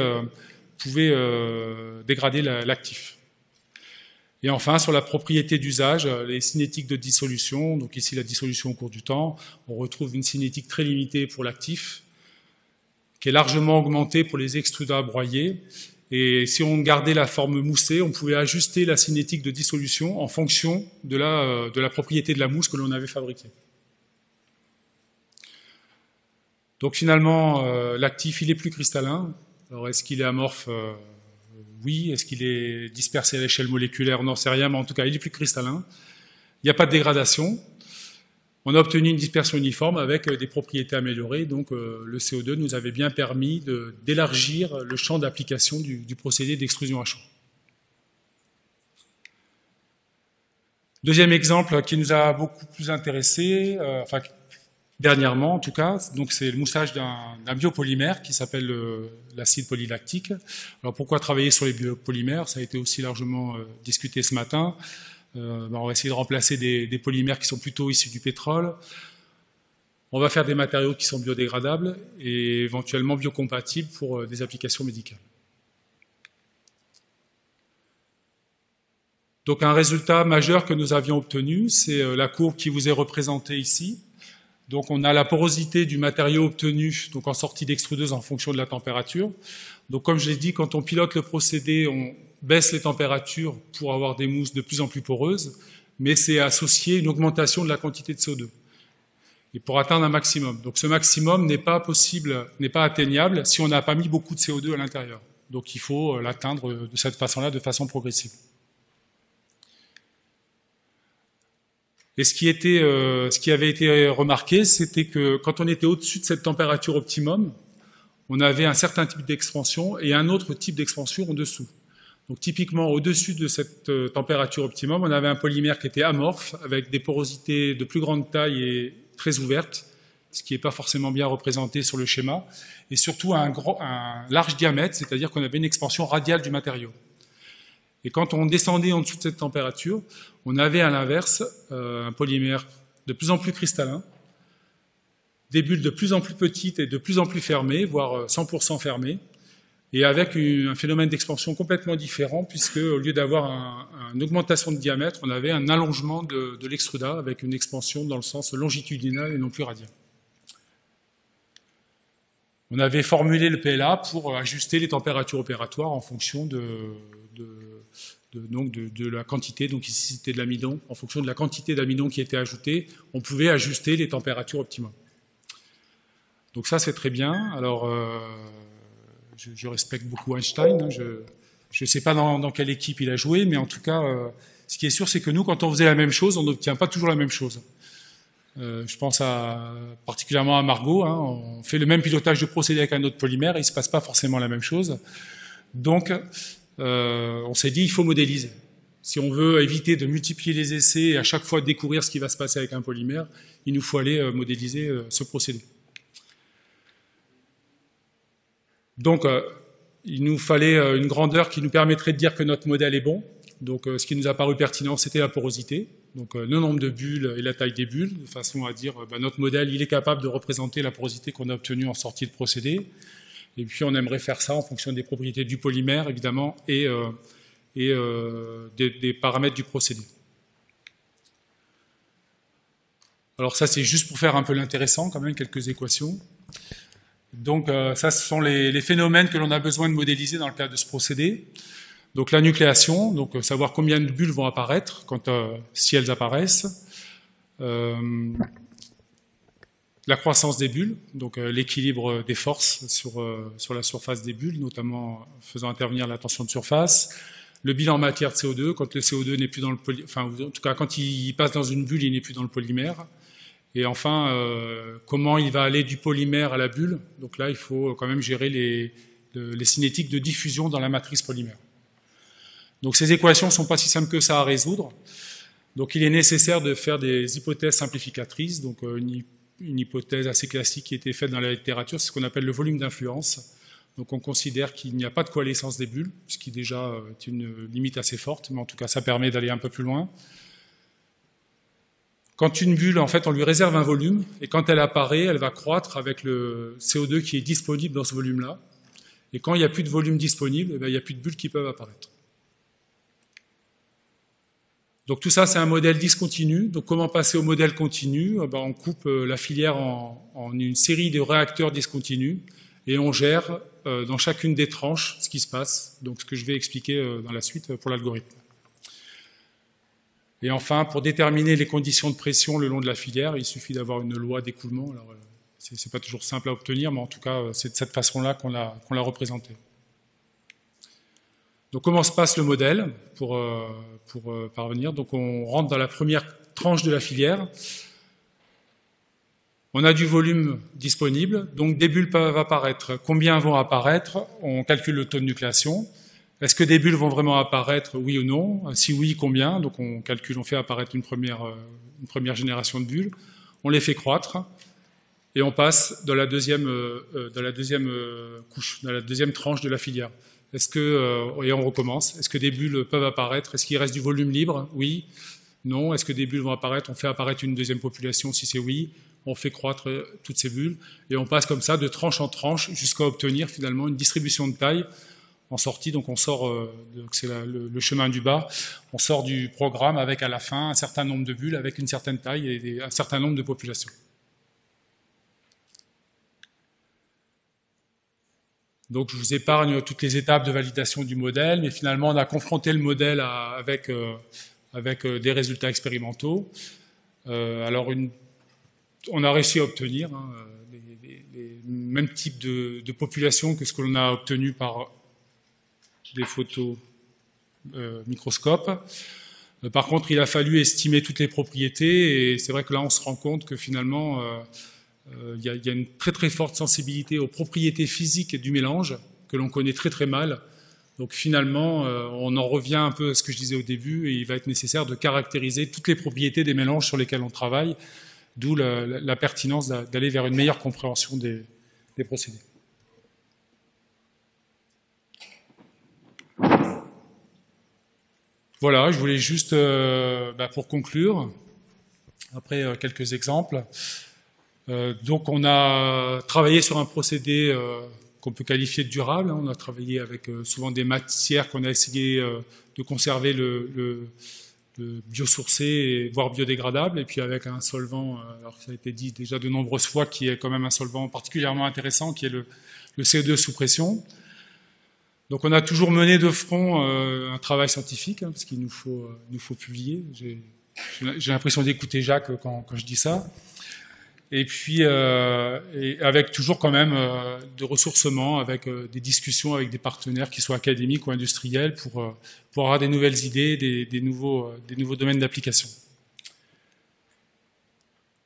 dégrader l'actif. Et enfin, sur la propriété d'usage, les cinétiques de dissolution, donc ici la dissolution au cours du temps, on retrouve une cinétique très limitée pour l'actif, qui est largement augmentée pour les extrudats broyés. Et si on gardait la forme moussée, on pouvait ajuster la cinétique de dissolution en fonction de la propriété de la mousse que l'on avait fabriquée. Donc finalement, l'actif, il est plus cristallin. Alors est-ce qu'il est amorphe? Oui. Est-ce qu'il est dispersé à l'échelle moléculaire? On n'en sait rien, mais en tout cas, il est plus cristallin. Il n'y a pas de dégradation. On a obtenu une dispersion uniforme avec des propriétés améliorées. Donc le CO2 nous avait bien permis d'élargir le champ d'application du procédé d'extrusion à chaud. Deuxième exemple qui nous a beaucoup plus intéressé, dernièrement en tout cas, donc c'est le moussage d'un biopolymère qui s'appelle l'acide polylactique. Alors pourquoi travailler sur les biopolymères? Ça a été aussi largement discuté ce matin. On va essayer de remplacer des polymères qui sont plutôt issus du pétrole. On va faire des matériaux qui sont biodégradables et éventuellement biocompatibles pour des applications médicales. Donc un résultat majeur que nous avions obtenu, c'est la courbe qui vous est représentée ici. Donc on a la porosité du matériau obtenu donc en sortie d'extrudeuse en fonction de la température. Donc comme je l'ai dit, quand on pilote le procédé, on baisse les températures pour avoir des mousses de plus en plus poreuses, mais c'est associé à une augmentation de la quantité de CO2. Et pour atteindre un maximum. Donc ce maximum n'est pas possible, n'est pas atteignable si on n'a pas mis beaucoup de CO2 à l'intérieur. Donc il faut l'atteindre de cette façon-là, de façon progressive. Et ce qui avait été remarqué, c'était que quand on était au-dessus de cette température optimum, on avait un certain type d'expansion et un autre type d'expansion en dessous. Donc typiquement, au-dessus de cette température optimum, on avait un polymère qui était amorphe, avec des porosités de plus grande taille et très ouvertes, ce qui n'est pas forcément bien représenté sur le schéma, et surtout un large diamètre, c'est-à-dire qu'on avait une expansion radiale du matériau. Et quand on descendait en dessous de cette température, on avait à l'inverse un polymère de plus en plus cristallin, des bulles de plus en plus petites et de plus en plus fermées, voire 100% fermées, et avec un phénomène d'expansion complètement différent, puisque au lieu d'avoir une augmentation de diamètre, on avait un allongement de l'extrudat avec une expansion dans le sens longitudinal et non plus radial. On avait formulé le PLA pour ajuster les températures opératoires en fonction de la quantité, donc ici c'était de l'amidon, en fonction de la quantité d'amidon qui était ajoutée, on pouvait ajuster les températures optimales. Donc ça c'est très bien. Alors je respecte beaucoup Einstein, Je ne sais pas dans quelle équipe il a joué, mais en tout cas, ce qui est sûr, c'est que nous, quand on faisait la même chose, on n'obtient pas toujours la même chose. Je pense particulièrement à Margot, hein, on fait le même pilotage de procédé avec un autre polymère, et il ne se passe pas forcément la même chose. Donc, on s'est dit, il faut modéliser. Si on veut éviter de multiplier les essais et à chaque fois découvrir ce qui va se passer avec un polymère, il nous faut aller modéliser ce procédé. Donc, il nous fallait une grandeur qui nous permettrait de dire que notre modèle est bon. Donc, ce qui nous a paru pertinent, c'était la porosité. Donc, le nombre de bulles et la taille des bulles, de façon à dire notre modèle, il est capable de représenter la porosité qu'on a obtenue en sortie de procédé. Et puis, on aimerait faire ça en fonction des propriétés du polymère, évidemment, et des paramètres du procédé. Alors ça, c'est juste pour faire un peu l'intéressant, quand même, quelques équations. Donc ça, ce sont les phénomènes que l'on a besoin de modéliser dans le cadre de ce procédé. Donc la nucléation, donc savoir combien de bulles vont apparaître, si elles apparaissent. La croissance des bulles, donc l'équilibre des forces sur la surface des bulles, notamment faisant intervenir la tension de surface. Le bilan en matière de CO2, quand le CO2 n'est plus dans le polymère, enfin en tout cas quand il passe dans une bulle, il n'est plus dans le polymère. Et enfin, comment il va aller du polymère à la bulle. Donc là, il faut quand même gérer les cinétiques de diffusion dans la matrice polymère. Donc ces équations ne sont pas si simples que ça à résoudre. Donc il est nécessaire de faire des hypothèses simplificatrices. Donc une hypothèse assez classique qui a été faite dans la littérature, c'est ce qu'on appelle le volume d'influence. Donc on considère qu'il n'y a pas de coalescence des bulles, ce qui déjà est une limite assez forte, mais en tout cas ça permet d'aller un peu plus loin. Quand une bulle, en fait, on lui réserve un volume, et quand elle apparaît, elle va croître avec le CO2 qui est disponible dans ce volume-là. Et quand il n'y a plus de volume disponible, il n'y a plus de bulles qui peuvent apparaître. Donc tout ça, c'est un modèle discontinu. Donc comment passer au modèle continu? On coupe la filière en une série de réacteurs discontinus, et on gère dans chacune des tranches ce qui se passe. Donc ce que je vais expliquer dans la suite pour l'algorithme. Et enfin, pour déterminer les conditions de pression le long de la filière, il suffit d'avoir une loi d'écoulement. Alors, c'est pas toujours simple à obtenir, mais en tout cas, c'est de cette façon-là qu'on l'a représenté. Donc, comment se passe le modèle pour parvenir? Donc, on rentre dans la première tranche de la filière. On a du volume disponible, donc des bulles peuvent apparaître. Combien vont apparaître? On calcule le taux de nucléation. Est-ce que des bulles vont vraiment apparaître, oui ou non? Si oui, combien? Donc on calcule, on fait apparaître une première génération de bulles, on les fait croître, et on passe dans la deuxième couche, dans la deuxième tranche de la filière. Et on recommence. Est-ce que des bulles peuvent apparaître? Est-ce qu'il reste du volume libre? Oui. Non. Est-ce que des bulles vont apparaître? On fait apparaître une deuxième population si c'est oui. On fait croître toutes ces bulles, et on passe comme ça de tranche en tranche jusqu'à obtenir finalement une distribution de taille en sortie. Donc on sort, c'est le chemin du bas, on sort du programme avec à la fin un certain nombre de bulles avec une certaine taille et un certain nombre de populations. Donc je vous épargne toutes les étapes de validation du modèle, mais finalement on a confronté le modèle avec des résultats expérimentaux. Alors on a réussi à obtenir les mêmes types de populations que ce que l'on a obtenu par des photos microscope. Par contre, il a fallu estimer toutes les propriétés, et c'est vrai que là, on se rend compte que finalement, il y a une très très forte sensibilité aux propriétés physiques du mélange, que l'on connaît très très mal. Donc finalement, on en revient un peu à ce que je disais au début, et il va être nécessaire de caractériser toutes les propriétés des mélanges sur lesquels on travaille, d'où la pertinence d'aller vers une meilleure compréhension des procédés. Voilà, je voulais juste, pour conclure, après quelques exemples. Donc on a travaillé sur un procédé qu'on peut qualifier de durable. On a travaillé avec souvent des matières qu'on a essayé de conserver le biosourcé, voire biodégradable, et puis avec un solvant, alors ça a été dit déjà de nombreuses fois, qui est quand même un solvant particulièrement intéressant, qui est le CO2 sous pression. Donc on a toujours mené de front un travail scientifique, parce qu'il nous faut publier. J'ai l'impression d'écouter Jacques quand je dis ça. Et puis, et avec toujours quand même de ressourcement, avec des discussions avec des partenaires qui soient académiques ou industriels pour avoir des nouvelles idées, des nouveaux domaines d'application.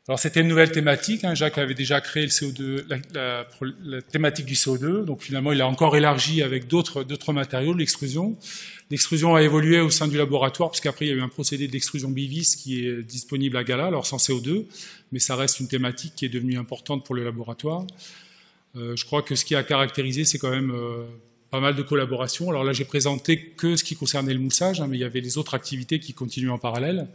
Alors c'était une nouvelle thématique, hein. Jacques avait déjà créé le CO2, la thématique du CO2, donc finalement il a encore élargi avec d'autres matériaux, l'extrusion. L'extrusion a évolué au sein du laboratoire, puisqu'après il y a eu un procédé d'extrusion BIVIS qui est disponible à Gala, alors sans CO2, mais ça reste une thématique qui est devenue importante pour le laboratoire. Je crois que ce qui a caractérisé, c'est quand même pas mal de collaborations. Alors là j'ai présenté que ce qui concernait le moussage, hein, mais il y avait les autres activités qui continuent en parallèle.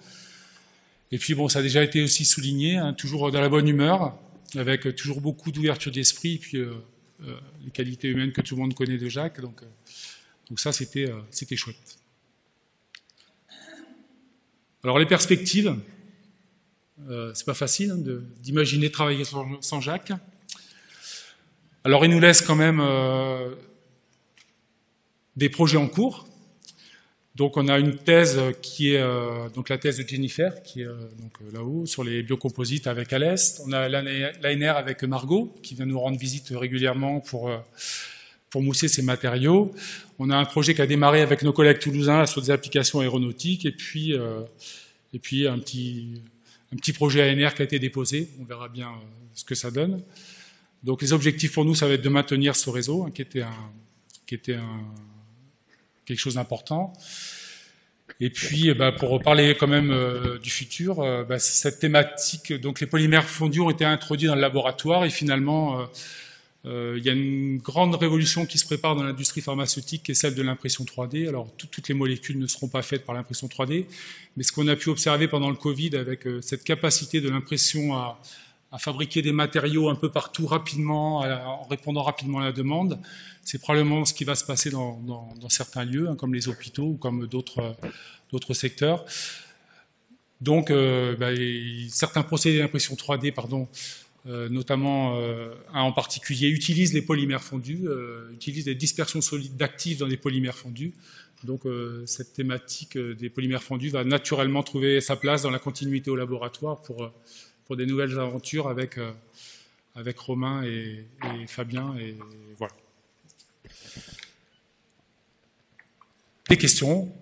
Et puis bon, ça a déjà été aussi souligné, hein, toujours dans la bonne humeur, avec toujours beaucoup d'ouverture d'esprit, et puis les qualités humaines que tout le monde connaît de Jacques. Donc ça, c'était chouette. Alors les perspectives, c'est pas facile hein, d'imaginer travailler sans Jacques. Alors il nous laisse quand même des projets en cours. Donc on a une thèse qui est donc la thèse de Jennifer, qui est donc là-haut, sur les biocomposites avec Alès. On a l'ANR avec Margot, qui vient nous rendre visite régulièrement pour mousser ces matériaux. On a un projet qui a démarré avec nos collègues toulousains sur des applications aéronautiques, et puis un petit projet ANR qui a été déposé. On verra bien ce que ça donne. Donc les objectifs pour nous, ça va être de maintenir ce réseau, hein, qui était quelque chose d'important. Et puis, pour reparler quand même du futur, cette thématique, donc les polymères fondus ont été introduits dans le laboratoire, et finalement, il y a une grande révolution qui se prépare dans l'industrie pharmaceutique, qui est celle de l'impression 3D. Alors, toutes les molécules ne seront pas faites par l'impression 3D, mais ce qu'on a pu observer pendant le Covid, avec cette capacité de l'impression à fabriquer des matériaux un peu partout rapidement, en répondant rapidement à la demande, c'est probablement ce qui va se passer dans certains lieux, hein, comme les hôpitaux ou comme d'autres secteurs. Donc, certains procédés d'impression 3D, notamment un en particulier, utilisent les polymères fondus, utilisent les dispersions solides d'actifs dans les polymères fondus. Donc, cette thématique des polymères fondus va naturellement trouver sa place dans la continuité au laboratoire pour des nouvelles aventures avec Romain et Fabien, et voilà. Des questions?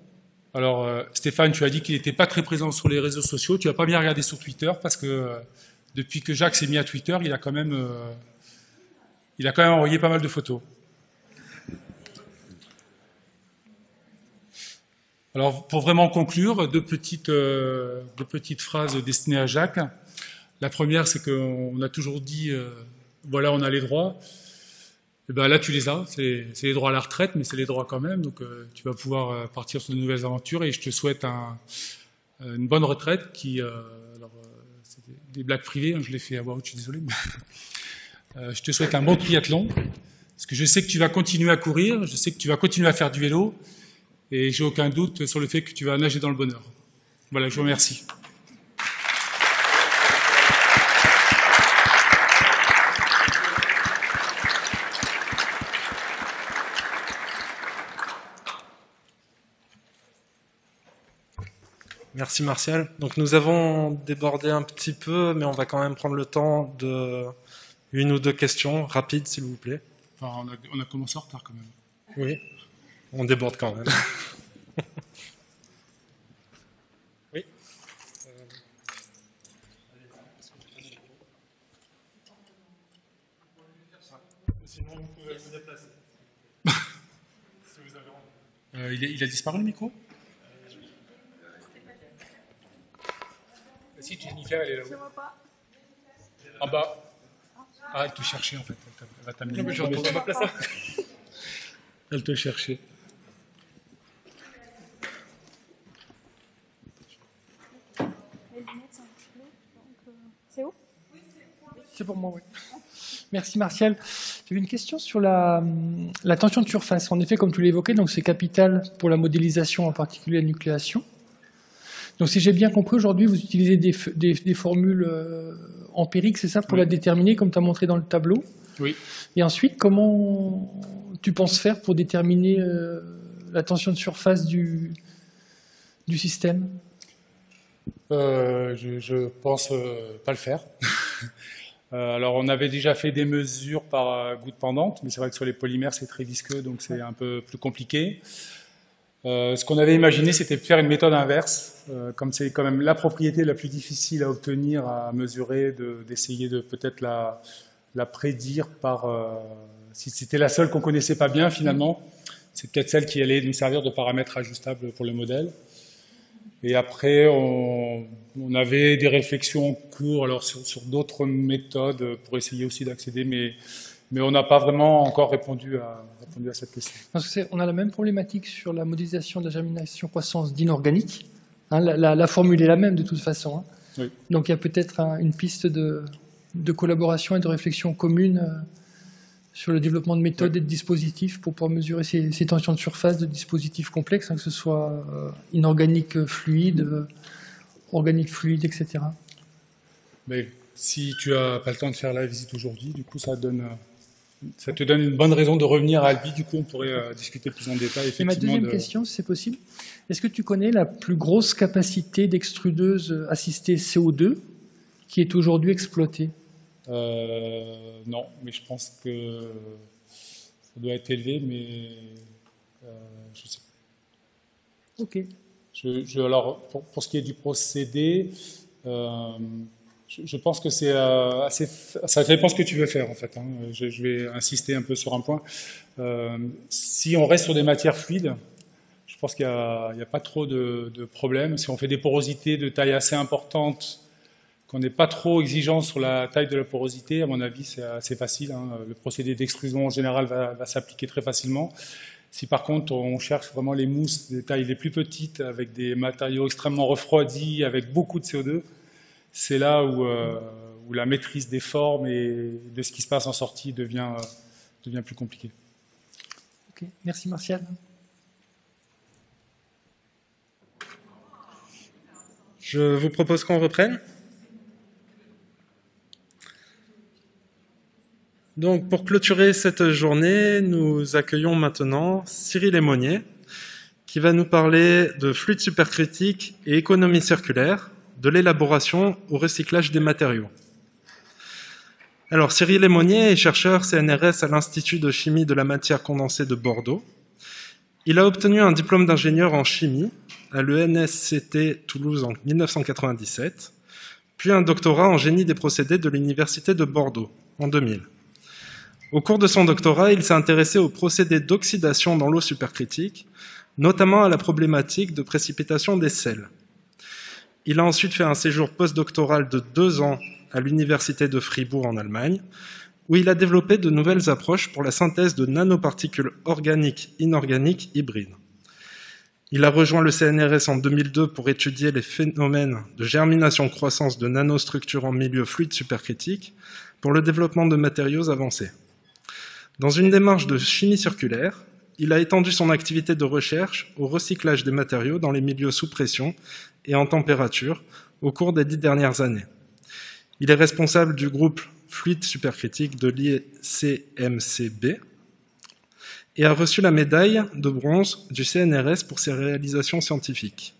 Alors, Stéphane, tu as dit qu'il n'était pas très présent sur les réseaux sociaux. Tu n'as pas bien regardé sur Twitter, parce que depuis que Jacques s'est mis à Twitter, il a quand même envoyé pas mal de photos. Alors, pour vraiment conclure, deux petites phrases destinées à Jacques. La première, c'est qu'on a toujours dit, voilà, on a les droits. Et ben là, tu les as. C'est les droits à la retraite, mais c'est les droits quand même. Donc, tu vas pouvoir partir sur de nouvelles aventures. Et je te souhaite une bonne retraite. C'est des blagues privées. Hein, je l'ai fait avoir. Je suis désolé. Je te souhaite un bon triathlon, parce que je sais que tu vas continuer à courir. Je sais que tu vas continuer à faire du vélo. Et j'ai aucun doute sur le fait que tu vas nager dans le bonheur. Voilà, je vous remercie. Merci Martial. Donc nous avons débordé un petit peu, mais on va quand même prendre le temps de une ou deux questions rapides, s'il vous plaît. Enfin, on a commencé en retard quand même. Oui, on déborde quand même. Oui. Sinon, vous pouvez vous déplacer. Si vous avez envie. Il a disparu le micro? Si, Jennifer, elle est là-haut. Je ne vois pas. En bas. Ah, elle te cherchait en fait. Elle va t'amener. Je retourne à ma place. Elle te cherchait. C'est où? C'est pour moi, oui. Merci Martial. J'ai une question sur la tension de surface. En effet, comme tu l'évoquais, donc c'est capital pour la modélisation, en particulier la nucléation. Donc si j'ai bien compris, aujourd'hui, vous utilisez des formules empiriques, c'est ça, pour la déterminer, comme tu as montré dans le tableau? Oui. Et ensuite, comment tu penses faire pour déterminer la tension de surface du système? Je pense pas le faire. Alors, on avait déjà fait des mesures par goutte pendante, mais c'est vrai que sur les polymères, c'est très visqueux, donc c'est un peu plus compliqué. Ce qu'on avait imaginé, c'était de faire une méthode inverse, comme c'est quand même la propriété la plus difficile à obtenir, à mesurer, d'essayer de peut-être la prédire par... si c'était la seule qu'on connaissait pas bien, finalement, c'est peut-être celle qui allait nous servir de paramètre ajustable pour le modèle. Et après, on avait des réflexions en cours alors sur d'autres méthodes pour essayer aussi d'accéder, mais on n'a pas vraiment encore répondu à cette question. Parce que on a la même problématique sur la modélisation de la germination-croissance d'inorganique. Hein, la formule est la même de toute façon. Hein. Oui. Donc il y a peut-être une piste de collaboration et de réflexion commune sur le développement de méthodes et de dispositifs pour pouvoir mesurer ces tensions de surface de dispositifs complexes, hein, que ce soit inorganique fluide, organique fluide, etc. Mais si tu n'as pas le temps de faire la visite aujourd'hui, du coup, ça te donne une bonne raison de revenir à Albi. Du coup, on pourrait discuter plus en détail. Et ma deuxième question, si c'est possible, est-ce que tu connais la plus grosse capacité d'extrudeuse assistée CO2 qui est aujourd'hui exploitée? Non, mais je pense que ça doit être élevé, mais je sais pas. Ok. Alors, pour ce qui est du procédé, je pense que c'est assez... Ça dépend ce que tu veux faire, en fait. Hein. Je vais insister un peu sur un point. Si on reste sur des matières fluides, je pense qu'il n'y a pas trop de problèmes. Si on fait des porosités de taille assez importante, qu'on n'est pas trop exigeant sur la taille de la porosité, à mon avis, c'est assez facile. Hein. Le procédé d'extrusion en général va s'appliquer très facilement. Si par contre on cherche vraiment les mousses des tailles les plus petites, avec des matériaux extrêmement refroidis, avec beaucoup de CO2, c'est là où la maîtrise des formes et de ce qui se passe en sortie devient plus compliquée. Ok, merci Martial. Je vous propose qu'on reprenne. Donc, pour clôturer cette journée, nous accueillons maintenant Cyril Aymonier, qui va nous parler de fluides supercritiques et économie circulaire, de l'élaboration au recyclage des matériaux. Alors, Cyril Aymonier est chercheur CNRS à l'Institut de chimie de la matière condensée de Bordeaux. Il a obtenu un diplôme d'ingénieur en chimie à l'ENSCT Toulouse en 1997, puis un doctorat en génie des procédés de l'Université de Bordeaux en 2000. Au cours de son doctorat, il s'est intéressé aux procédés d'oxydation dans l'eau supercritique, notamment à la problématique de précipitation des sels. Il a ensuite fait un séjour postdoctoral de 2 ans à l'Université de Fribourg en Allemagne, où il a développé de nouvelles approches pour la synthèse de nanoparticules organiques, inorganiques, hybrides. Il a rejoint le CNRS en 2002 pour étudier les phénomènes de germination-croissance de nanostructures en milieu fluide supercritique pour le développement de matériaux avancés. Dans une démarche de chimie circulaire, il a étendu son activité de recherche au recyclage des matériaux dans les milieux sous pression et en température au cours des 10 dernières années. Il est responsable du groupe fluide supercritique de l'ICMCB et a reçu la médaille de bronze du CNRS pour ses réalisations scientifiques.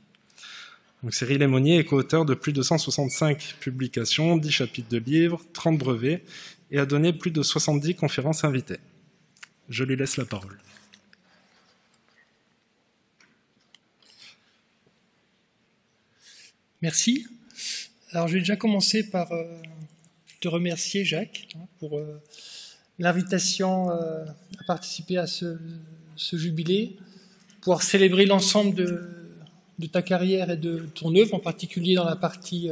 Donc, Cyril Aymonier est co-auteur de plus de 165 publications, 10 chapitres de livres, 30 brevets et a donné plus de 70 conférences invitées. Je lui laisse la parole. Merci. Alors, je vais déjà commencer par te remercier, Jacques, pour l'invitation à participer à ce jubilé, pouvoir célébrer l'ensemble de ta carrière et de ton œuvre, en particulier dans la partie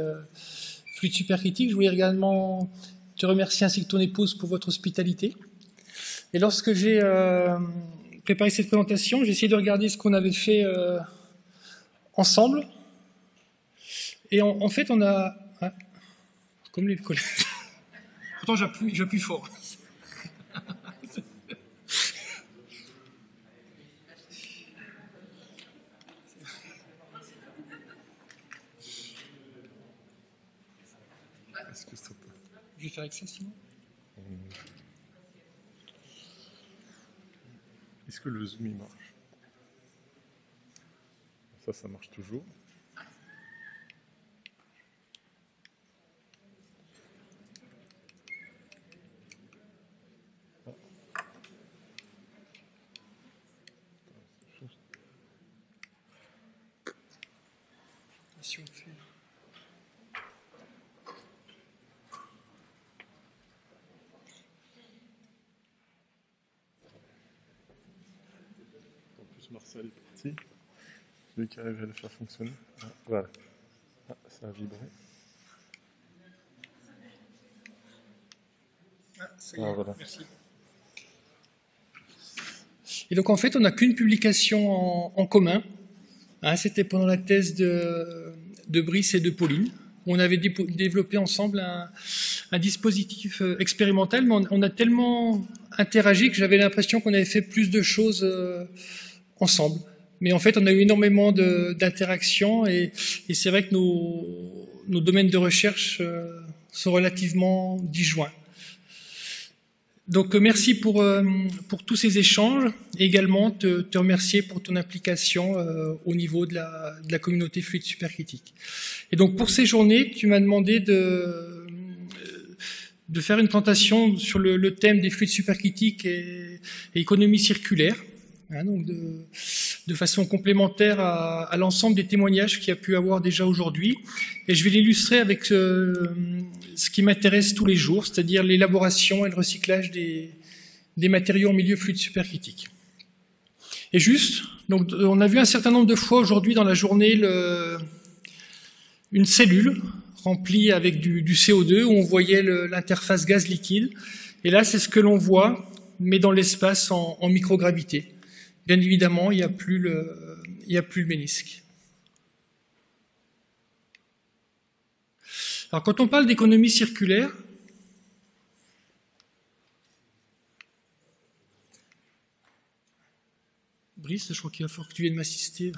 fluide supercritique. Je voulais également te remercier ainsi que ton épouse pour votre hospitalité. Et lorsque j'ai préparé cette présentation, j'ai essayé de regarder ce qu'on avait fait ensemble. Et en fait, on a... Ah, comme les collègues. Pourtant, j'appuie fort. Est-ce que ça peut... Je vais faire avec ça, sinon. Est-ce que le zoom il marche? Ça marche toujours. si on fait... Marcel est parti. Celui qui arrive à le faire fonctionner. Ah, voilà. Ah, ça a vibré. Ah, ça y est, voilà. merci. Et donc en fait, on n'a qu'une publication en commun. Hein, c'était pendant la thèse de Brice et de Pauline. On avait développé ensemble un dispositif expérimental, mais on a tellement interagi que j'avais l'impression qu'on avait fait plus de choses ensemble. Mais en fait, on a eu énormément d'interactions et c'est vrai que nos domaines de recherche sont relativement disjoints. Donc merci pour tous ces échanges et également te remercier pour ton implication au niveau de la communauté fluide supercritique. Et donc pour ces journées, tu m'as demandé de faire une présentation sur le thème des fluides supercritiques et économie circulaire, hein, donc de façon complémentaire à l'ensemble des témoignages qu'il y a pu avoir déjà aujourd'hui. Et je vais l'illustrer avec ce qui m'intéresse tous les jours, c'est-à-dire l'élaboration et le recyclage des matériaux en milieu fluide supercritique. Et juste, donc on a vu un certain nombre de fois aujourd'hui dans la journée une cellule remplie avec du CO2 où on voyait l'interface gaz liquide. Et là, c'est ce que l'on voit, mais dans l'espace en microgravité. Bien évidemment, il n'y a plus le ménisque. Alors, quand on parle d'économie circulaire, Brice, je crois qu'il va falloir que tu viennes m'assister.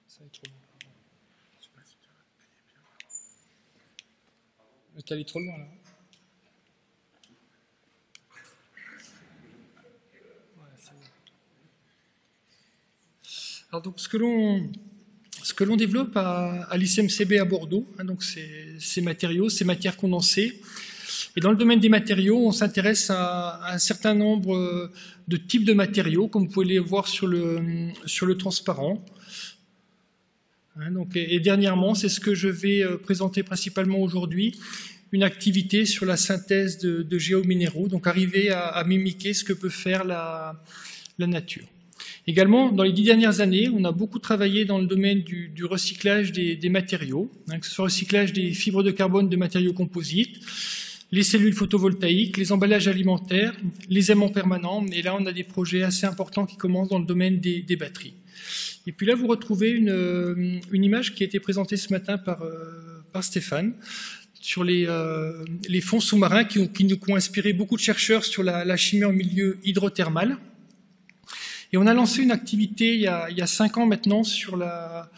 Ça va être trop long. T'es allé trop loin là. Voilà, c'est bon. Alors donc ce que l'on développe à l'ICMCB à Bordeaux, hein, donc ces matériaux, ces matières condensées. Et dans le domaine des matériaux, on s'intéresse à un certain nombre de types de matériaux, comme vous pouvez les voir sur le transparent. Hein, donc, et dernièrement, c'est ce que je vais présenter principalement aujourd'hui, une activité sur la synthèse de géominéraux, donc arriver à mimiquer ce que peut faire la nature. Également, dans les 10 dernières années, on a beaucoup travaillé dans le domaine du recyclage des matériaux, hein, que ce soit le recyclage des fibres de carbone de matériaux composites, les cellules photovoltaïques, les emballages alimentaires, les aimants permanents, et là on a des projets assez importants qui commencent dans le domaine des batteries. Et puis là, vous retrouvez une image qui a été présentée ce matin par Stéphane sur les fonds sous-marins qui nous ont inspiré beaucoup de chercheurs sur la chimie en milieu hydrothermal. Et on a lancé une activité il y a 5 ans maintenant sur la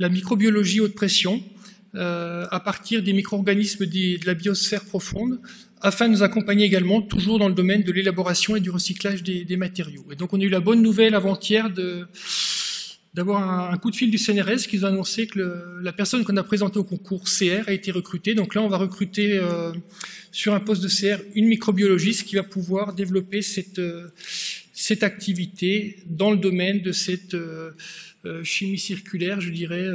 microbiologie haute pression à partir des micro-organismes de la biosphère profonde afin de nous accompagner également toujours dans le domaine de l'élaboration et du recyclage des matériaux. Et donc on a eu la bonne nouvelle avant-hier d'avoir un coup de fil du CNRS qui nous a annoncé que la personne qu'on a présentée au concours CR a été recrutée. Donc là, on va recruter sur un poste de CR une microbiologiste qui va pouvoir développer cette activité dans le domaine de cette chimie circulaire, je dirais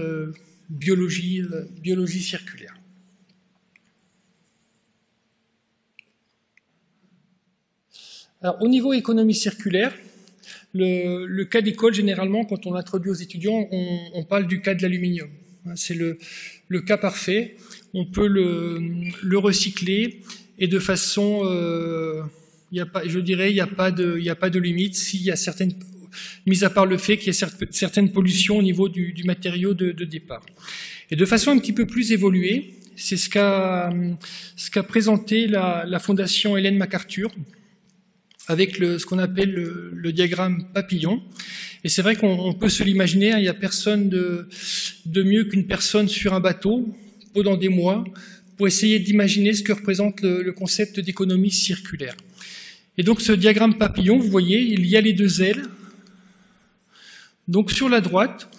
biologie circulaire. Alors, au niveau économie circulaire, le cas d'école, généralement, quand on l'introduit aux étudiants, on parle du cas de l'aluminium. C'est le cas parfait. On peut le recycler et de façon, il n'y a pas de limite s'il y a certaines, mis à part le fait qu'il y a certaines pollutions au niveau du matériau de départ. Et de façon un petit peu plus évoluée, c'est ce qu'a présenté la Fondation Ellen MacArthur, avec ce qu'on appelle le diagramme papillon. Et c'est vrai qu'on peut se l'imaginer, hein, il n'y a personne de mieux qu'une personne sur un bateau, pendant des mois, pour essayer d'imaginer ce que représente le concept d'économie circulaire. Et donc ce diagramme papillon, vous voyez, il y a les deux ailes. Donc sur la droite,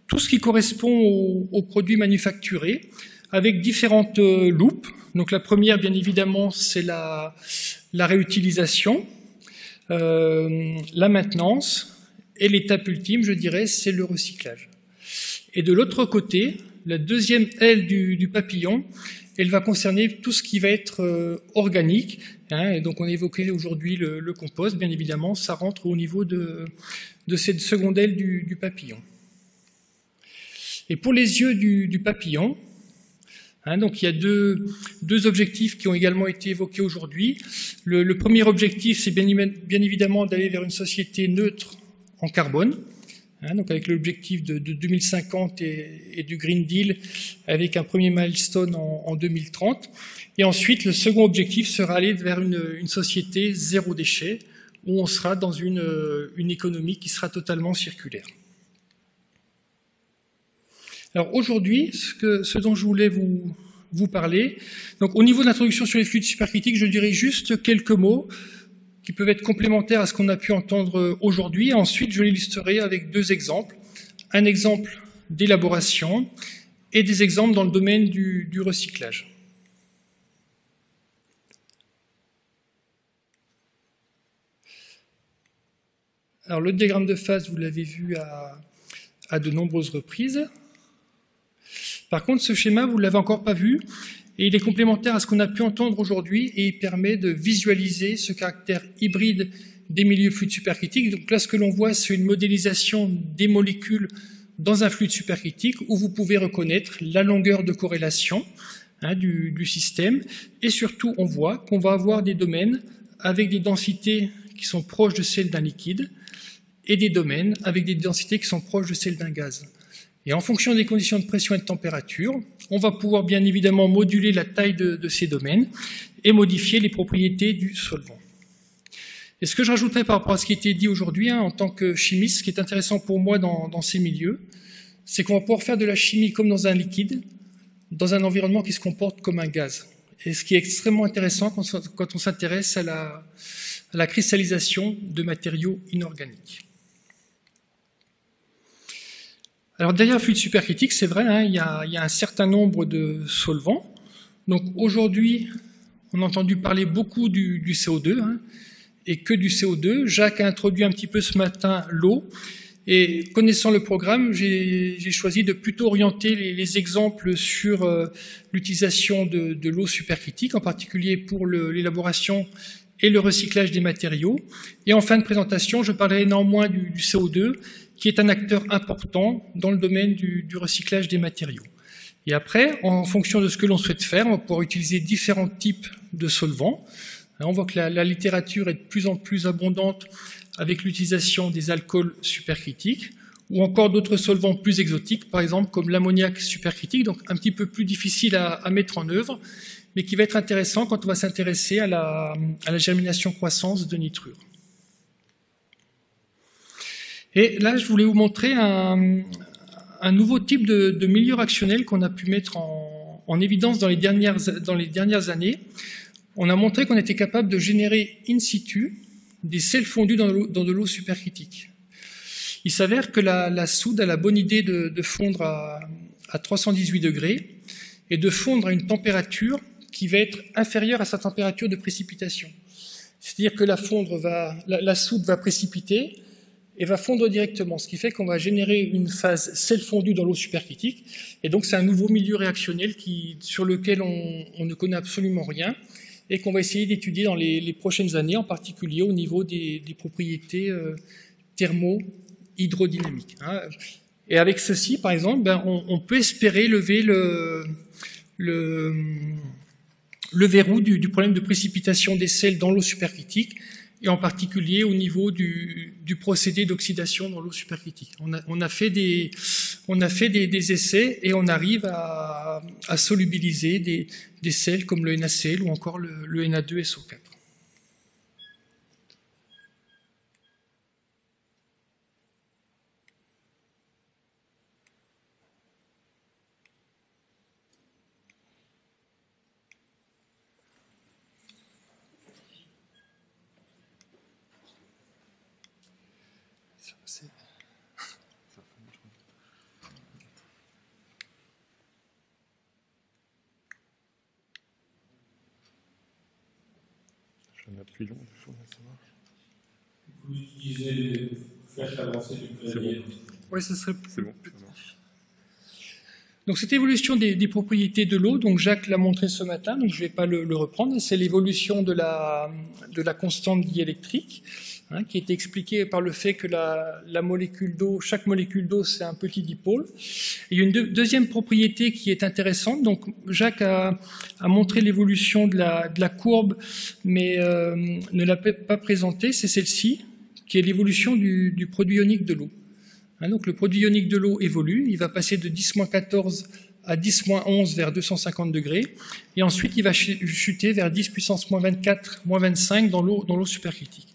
tout ce qui correspond aux produits manufacturés, avec différentes loupes. Donc la première, bien évidemment, c'est la réutilisation, la maintenance, et l'étape ultime, je dirais, c'est le recyclage. Et de l'autre côté, la deuxième aile du papillon, elle va concerner tout ce qui va être organique. Hein, et donc on a évoqué aujourd'hui le compost, bien évidemment, ça rentre au niveau de cette seconde aile du papillon. Et pour les yeux du papillon, hein, donc il y a deux objectifs qui ont également été évoqués aujourd'hui. Le premier objectif, c'est bien évidemment d'aller vers une société neutre en carbone, hein, donc avec l'objectif de 2050 et du Green Deal, avec un premier milestone en 2030. Et ensuite, le second objectif sera aller vers une société zéro déchet, où on sera dans une économie qui sera totalement circulaire. Alors aujourd'hui, ce dont je voulais vous parler, donc au niveau de l'introduction sur les fluides supercritiques, je dirais juste quelques mots qui peuvent être complémentaires à ce qu'on a pu entendre aujourd'hui. Ensuite, je l'illustrerai avec deux exemples. Un exemple d'élaboration et des exemples dans le domaine du recyclage. Alors, le diagramme de phase, vous l'avez vu à de nombreuses reprises. Par contre, ce schéma, vous ne l'avez encore pas vu. Et il est complémentaire à ce qu'on a pu entendre aujourd'hui et il permet de visualiser ce caractère hybride des milieux fluides supercritiques. Donc là, ce que l'on voit, c'est une modélisation des molécules dans un fluide supercritique où vous pouvez reconnaître la longueur de corrélation du système. Et surtout, on voit qu'on va avoir des domaines avec des densités qui sont proches de celles d'un liquide et des domaines avec des densités qui sont proches de celles d'un gaz. Et en fonction des conditions de pression et de température, on va pouvoir bien évidemment moduler la taille de ces domaines et modifier les propriétés du solvant. Et ce que je rajouterais par rapport à ce qui a été dit aujourd'hui, en tant que chimiste, ce qui est intéressant pour moi dans ces milieux, c'est qu'on va pouvoir faire de la chimie comme dans un liquide, dans un environnement qui se comporte comme un gaz. Et ce qui est extrêmement intéressant quand on s'intéresse à la cristallisation de matériaux inorganiques. Alors derrière le fluide supercritique, c'est vrai, il y a un certain nombre de solvants. Donc aujourd'hui, on a entendu parler beaucoup du CO2, et que du CO2. Jacques a introduit un petit peu ce matin l'eau. Et connaissant le programme, j'ai choisi de plutôt orienter les exemples sur l'utilisation de l'eau supercritique, en particulier pour l'élaboration et le recyclage des matériaux. Et en fin de présentation, je parlerai néanmoins du CO2, qui est un acteur important dans le domaine du recyclage des matériaux. Et après, en fonction de ce que l'on souhaite faire, on va pouvoir utiliser différents types de solvants. On voit que la littérature est de plus en plus abondante avec l'utilisation des alcools supercritiques, ou encore d'autres solvants plus exotiques, par exemple comme l'ammoniac supercritique, donc un petit peu plus difficile à mettre en œuvre, mais qui va être intéressant quand on va s'intéresser à la germination-croissance de nitrure. Et là, je voulais vous montrer un nouveau type de milieu réactionnel qu'on a pu mettre en évidence dans les dernières années. On a montré qu'on était capable de générer in situ des sels fondus dans de l'eau supercritique. Il s'avère que la soude a la bonne idée de fondre à 318 degrés et de fondre à une température qui va être inférieure à sa température de précipitation. C'est-à-dire que la soude va précipiter et va fondre directement, ce qui fait qu'on va générer une phase sel fondu dans l'eau supercritique. Et donc c'est un nouveau milieu réactionnel sur lequel on ne connaît absolument rien et qu'on va essayer d'étudier dans les prochaines années, en particulier au niveau des propriétés thermo-hydrodynamiques. Et avec ceci, par exemple, on peut espérer lever le verrou du problème de précipitation des sels dans l'eau supercritique, et en particulier au niveau du procédé d'oxydation dans l'eau supercritique. On a fait des essais et on arrive à solubiliser des sels comme le NaCl ou encore le Na2SO4. un appui long, il faut savoir. Vous utilisez les flèches avancées du clavier. Oui, ce serait... C'est bon, ça marche. Donc cette évolution des propriétés de l'eau, donc Jacques l'a montré ce matin, donc je ne vais pas le reprendre, c'est l'évolution de la constante diélectrique, hein, qui est expliquée par le fait que la molécule d'eau, chaque molécule d'eau, c'est un petit dipôle. Et il y a une deuxième propriété qui est intéressante, donc Jacques a montré l'évolution de la courbe, mais ne l'a pas présentée, c'est celle-ci, qui est l'évolution du produit ionique de l'eau. Hein, donc le produit ionique de l'eau évolue, il va passer de 10-14 à 10-11 vers 250 degrés, et ensuite il va chuter vers 10 puissance -24, -25 dans l'eau supercritique.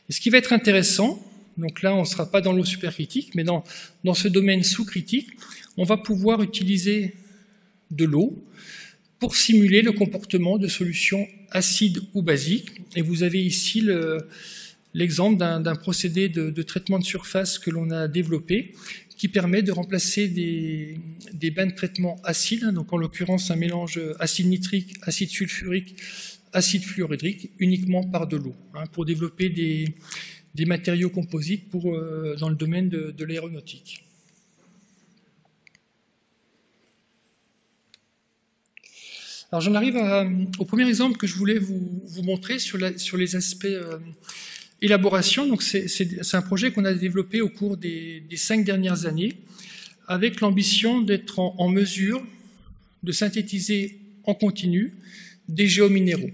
Et ce qui va être intéressant, donc là on ne sera pas dans l'eau supercritique, mais dans ce domaine sous-critique, on va pouvoir utiliser de l'eau pour simuler le comportement de solutions acides ou basiques, et vous avez ici l'exemple d'un procédé de traitement de surface que l'on a développé qui permet de remplacer des bains de traitement acides, donc en l'occurrence un mélange acide nitrique, acide sulfurique, acide fluorhydrique, uniquement par de l'eau, hein, pour développer des matériaux composites dans le domaine de l'aéronautique. Alors j'en arrive au premier exemple que je voulais vous montrer sur les aspects élaboration. Donc c'est un projet qu'on a développé au cours des 5 dernières années avec l'ambition d'être en mesure de synthétiser en continu des géominéraux.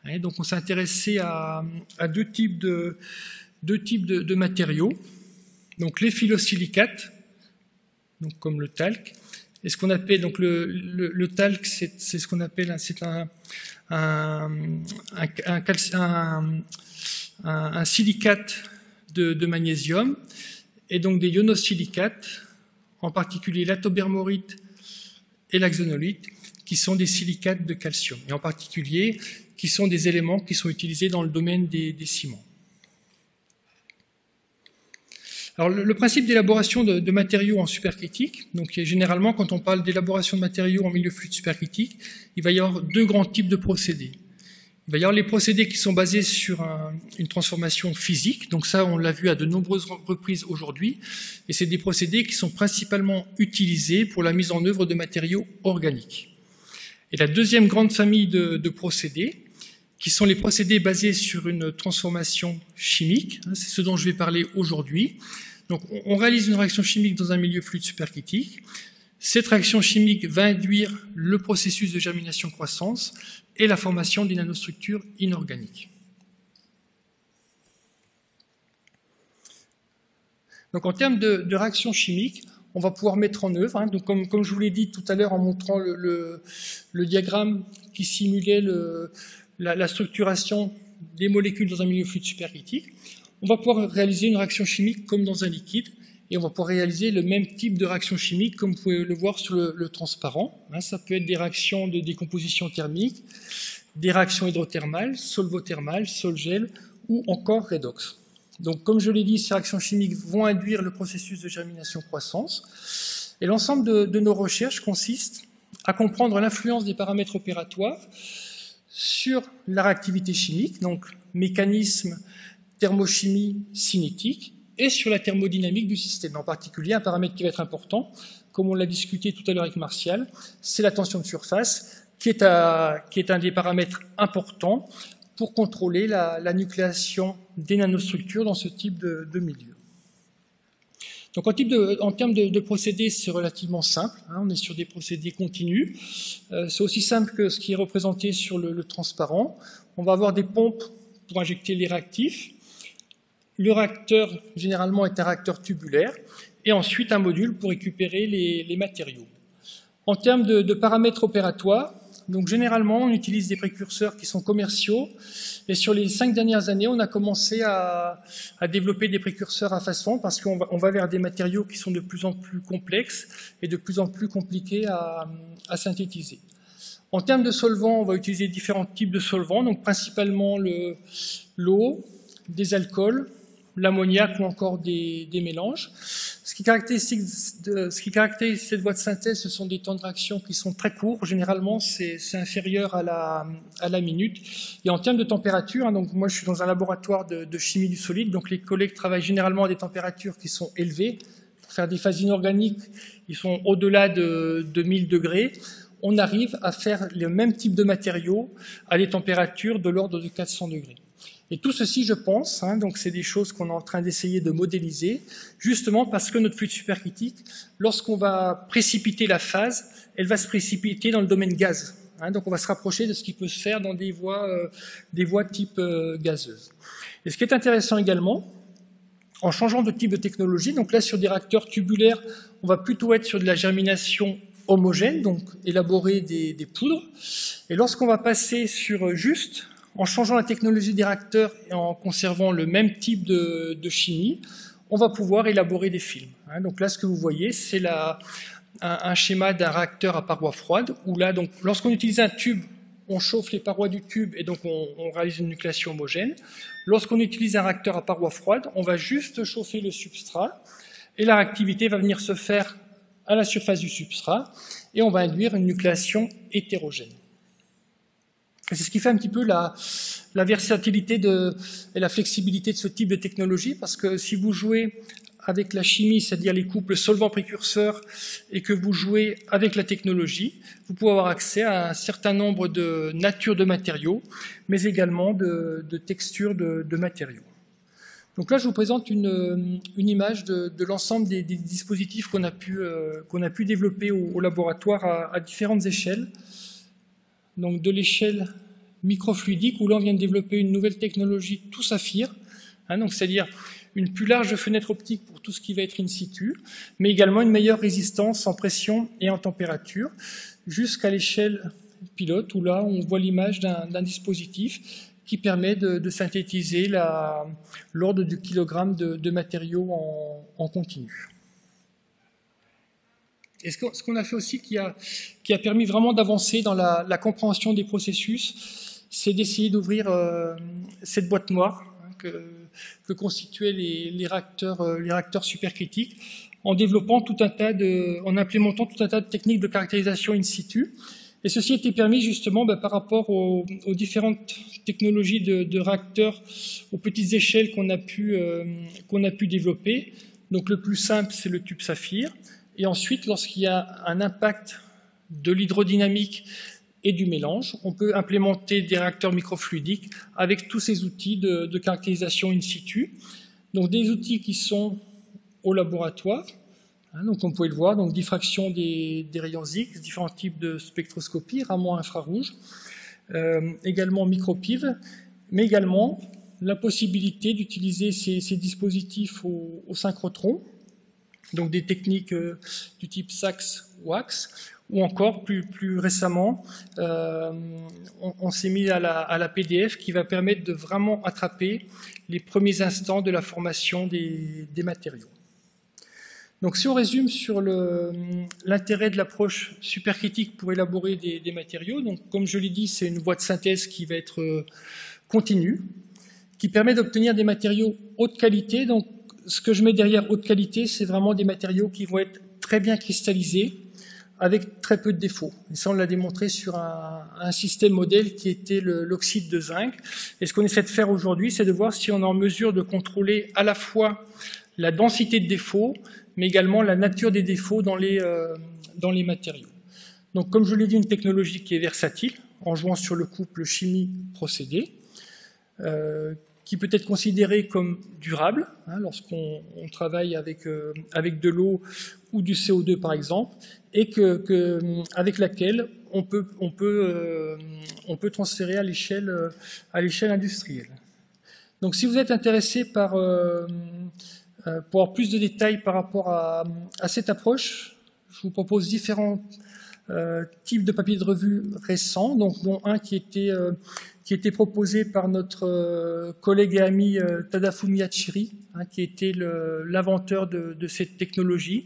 Et donc on s'est intéressé à deux types de matériaux, donc les phyllosilicates, donc comme le talc, et ce qu'on appelle donc le talc, c'est ce qu'on appelle un silicate de magnésium, et donc des ionosilicates, en particulier l'atobermorite et l'axonolite, qui sont des silicates de calcium, et en particulier qui sont des éléments qui sont utilisés dans le domaine des ciments. Alors le principe d'élaboration de matériaux en supercritique, donc généralement quand on parle d'élaboration de matériaux en milieu fluide supercritique, il va y avoir deux grands types de procédés. Il va y avoir les procédés qui sont basés sur une transformation physique, donc ça on l'a vu à de nombreuses reprises aujourd'hui, et c'est des procédés qui sont principalement utilisés pour la mise en œuvre de matériaux organiques. Et la deuxième grande famille de procédés, qui sont les procédés basés sur une transformation chimique, c'est ce dont je vais parler aujourd'hui. Donc on réalise une réaction chimique dans un milieu fluide supercritique. Cette réaction chimique va induire le processus de germination-croissance et la formation d'une nanostructure inorganique. Donc en termes de réaction chimique, on va pouvoir mettre en œuvre, donc comme je vous l'ai dit tout à l'heure en montrant le diagramme qui simulait la structuration des molécules dans un milieu fluide supercritique, on va pouvoir réaliser une réaction chimique comme dans un liquide, et on va pouvoir réaliser le même type de réaction chimique comme vous pouvez le voir sur le transparent. Ça peut être des réactions de décomposition thermique, des réactions hydrothermales, solvothermales, sol-gel ou encore redox. Donc comme je l'ai dit, ces réactions chimiques vont induire le processus de germination-croissance, et l'ensemble de nos recherches consiste à comprendre l'influence des paramètres opératoires sur la réactivité chimique, donc mécanisme, thermochimie, cinétique, et sur la thermodynamique du système. En particulier, un paramètre qui va être important, comme on l'a discuté tout à l'heure avec Martial, c'est la tension de surface, qui est un des paramètres importants pour contrôler la nucléation des nanostructures dans ce type de milieu. Donc en termes de procédés, c'est relativement simple, on est sur des procédés continus. C'est aussi simple que ce qui est représenté sur le transparent. On va avoir des pompes pour injecter les réactifs. Le réacteur, généralement, est un réacteur tubulaire, et ensuite un module pour récupérer les matériaux. En termes de paramètres opératoires, donc généralement, on utilise des précurseurs qui sont commerciaux, et sur les 5 dernières années, on a commencé à développer des précurseurs à façon, parce qu'on va vers des matériaux qui sont de plus en plus complexes et de plus en plus compliqués à synthétiser. En termes de solvants, on va utiliser différents types de solvants, donc principalement l'eau, des alcools, l'ammoniac ou encore des mélanges. Ce qui caractérise cette voie de synthèse, ce sont des temps de réaction qui sont très courts. Généralement, c'est inférieur à la minute. Et en termes de température, hein, donc moi je suis dans un laboratoire de chimie du solide, donc les collègues travaillent généralement à des températures qui sont élevées. Pour faire des phases inorganiques, ils sont au-delà de 1000 degrés. On arrive à faire le même type de matériaux à des températures de l'ordre de 400 degrés. Et tout ceci, je pense, hein, donc c'est des choses qu'on est en train d'essayer de modéliser, justement parce que notre fluide supercritique, lorsqu'on va précipiter la phase, elle va se précipiter dans le domaine gaz. Hein, donc on va se rapprocher de ce qui peut se faire dans des voies type gazeuse. Et ce qui est intéressant également, en changeant de type de technologie, donc là sur des réacteurs tubulaires, on va plutôt être sur de la germination homogène, donc élaborer des poudres. Et lorsqu'on va passer sur juste, en changeant la technologie des réacteurs et en conservant le même type de chimie, on va pouvoir élaborer des films. Hein, donc là, ce que vous voyez, c'est un schéma d'un réacteur à paroi froide, où là, donc, lorsqu'on utilise un tube, on chauffe les parois du tube et donc on réalise une nucléation homogène. Lorsqu'on utilise un réacteur à paroi froide, on va juste chauffer le substrat et la réactivité va venir se faire à la surface du substrat et on va induire une nucléation hétérogène. C'est ce qui fait un petit peu la versatilité et la flexibilité de ce type de technologie, parce que si vous jouez avec la chimie, c'est-à-dire les couples solvant-précurseurs, et que vous jouez avec la technologie, vous pouvez avoir accès à un certain nombre de natures de matériaux, mais également de textures de matériaux. Donc là, je vous présente une image de l'ensemble des dispositifs qu'on a pu développer au laboratoire à différentes échelles. Donc de l'échelle microfluidique, où là on vient de développer une nouvelle technologie tout saphir, hein, donc c'est-à-dire une plus large fenêtre optique pour tout ce qui va être in situ, mais également une meilleure résistance en pression et en température, jusqu'à l'échelle pilote, où là on voit l'image d'un dispositif qui permet de synthétiser l'ordre du kilogramme de matériaux en continu. Et ce qu'on a fait aussi qui a permis vraiment d'avancer dans la compréhension des processus, c'est d'essayer d'ouvrir cette boîte noire que constituaient les réacteurs supercritiques en implémentant tout un tas de techniques de caractérisation in situ. Et ceci a été permis justement par rapport aux différentes technologies de réacteurs aux petites échelles qu'on a pu développer. Donc le plus simple, c'est le tube saphir. Et ensuite, lorsqu'il y a un impact de l'hydrodynamique et du mélange, on peut implémenter des réacteurs microfluidiques avec tous ces outils de caractérisation in situ. Donc des outils qui sont au laboratoire. Hein, donc on pouvait le voir, donc diffraction des rayons X, différents types de spectroscopie, Raman infrarouge, également micropive, mais également la possibilité d'utiliser ces dispositifs au synchrotron, donc des techniques du type SAX-WAX, ou encore plus récemment, on s'est mis à la PDF qui va permettre de vraiment attraper les premiers instants de la formation des matériaux. Donc si on résume sur l'intérêt de l'approche supercritique pour élaborer des matériaux, donc comme je l'ai dit, c'est une voie de synthèse qui va être continue, qui permet d'obtenir des matériaux haute qualité. Donc ce que je mets derrière haute qualité, c'est vraiment des matériaux qui vont être très bien cristallisés, avec très peu de défauts. Et ça, on l'a démontré sur un système modèle qui était l'oxyde de zinc. Et ce qu'on essaie de faire aujourd'hui, c'est de voir si on est en mesure de contrôler à la fois la densité de défauts, mais également la nature des défauts dans les matériaux. Donc, comme je l'ai dit, une technologie qui est versatile, en jouant sur le couple chimie-procédé, qui peut être considérée comme durable, hein, lorsqu'on travaille avec de l'eau ou du CO2 par exemple, et avec laquelle on peut transférer à l'échelle industrielle. Donc si vous êtes intéressé pour avoir plus de détails par rapport à cette approche, je vous propose différents types de papiers de revue récents, donc dont un qui était proposé par notre collègue et ami Tadafumi Hachiri, hein, qui était l'inventeur de cette technologie.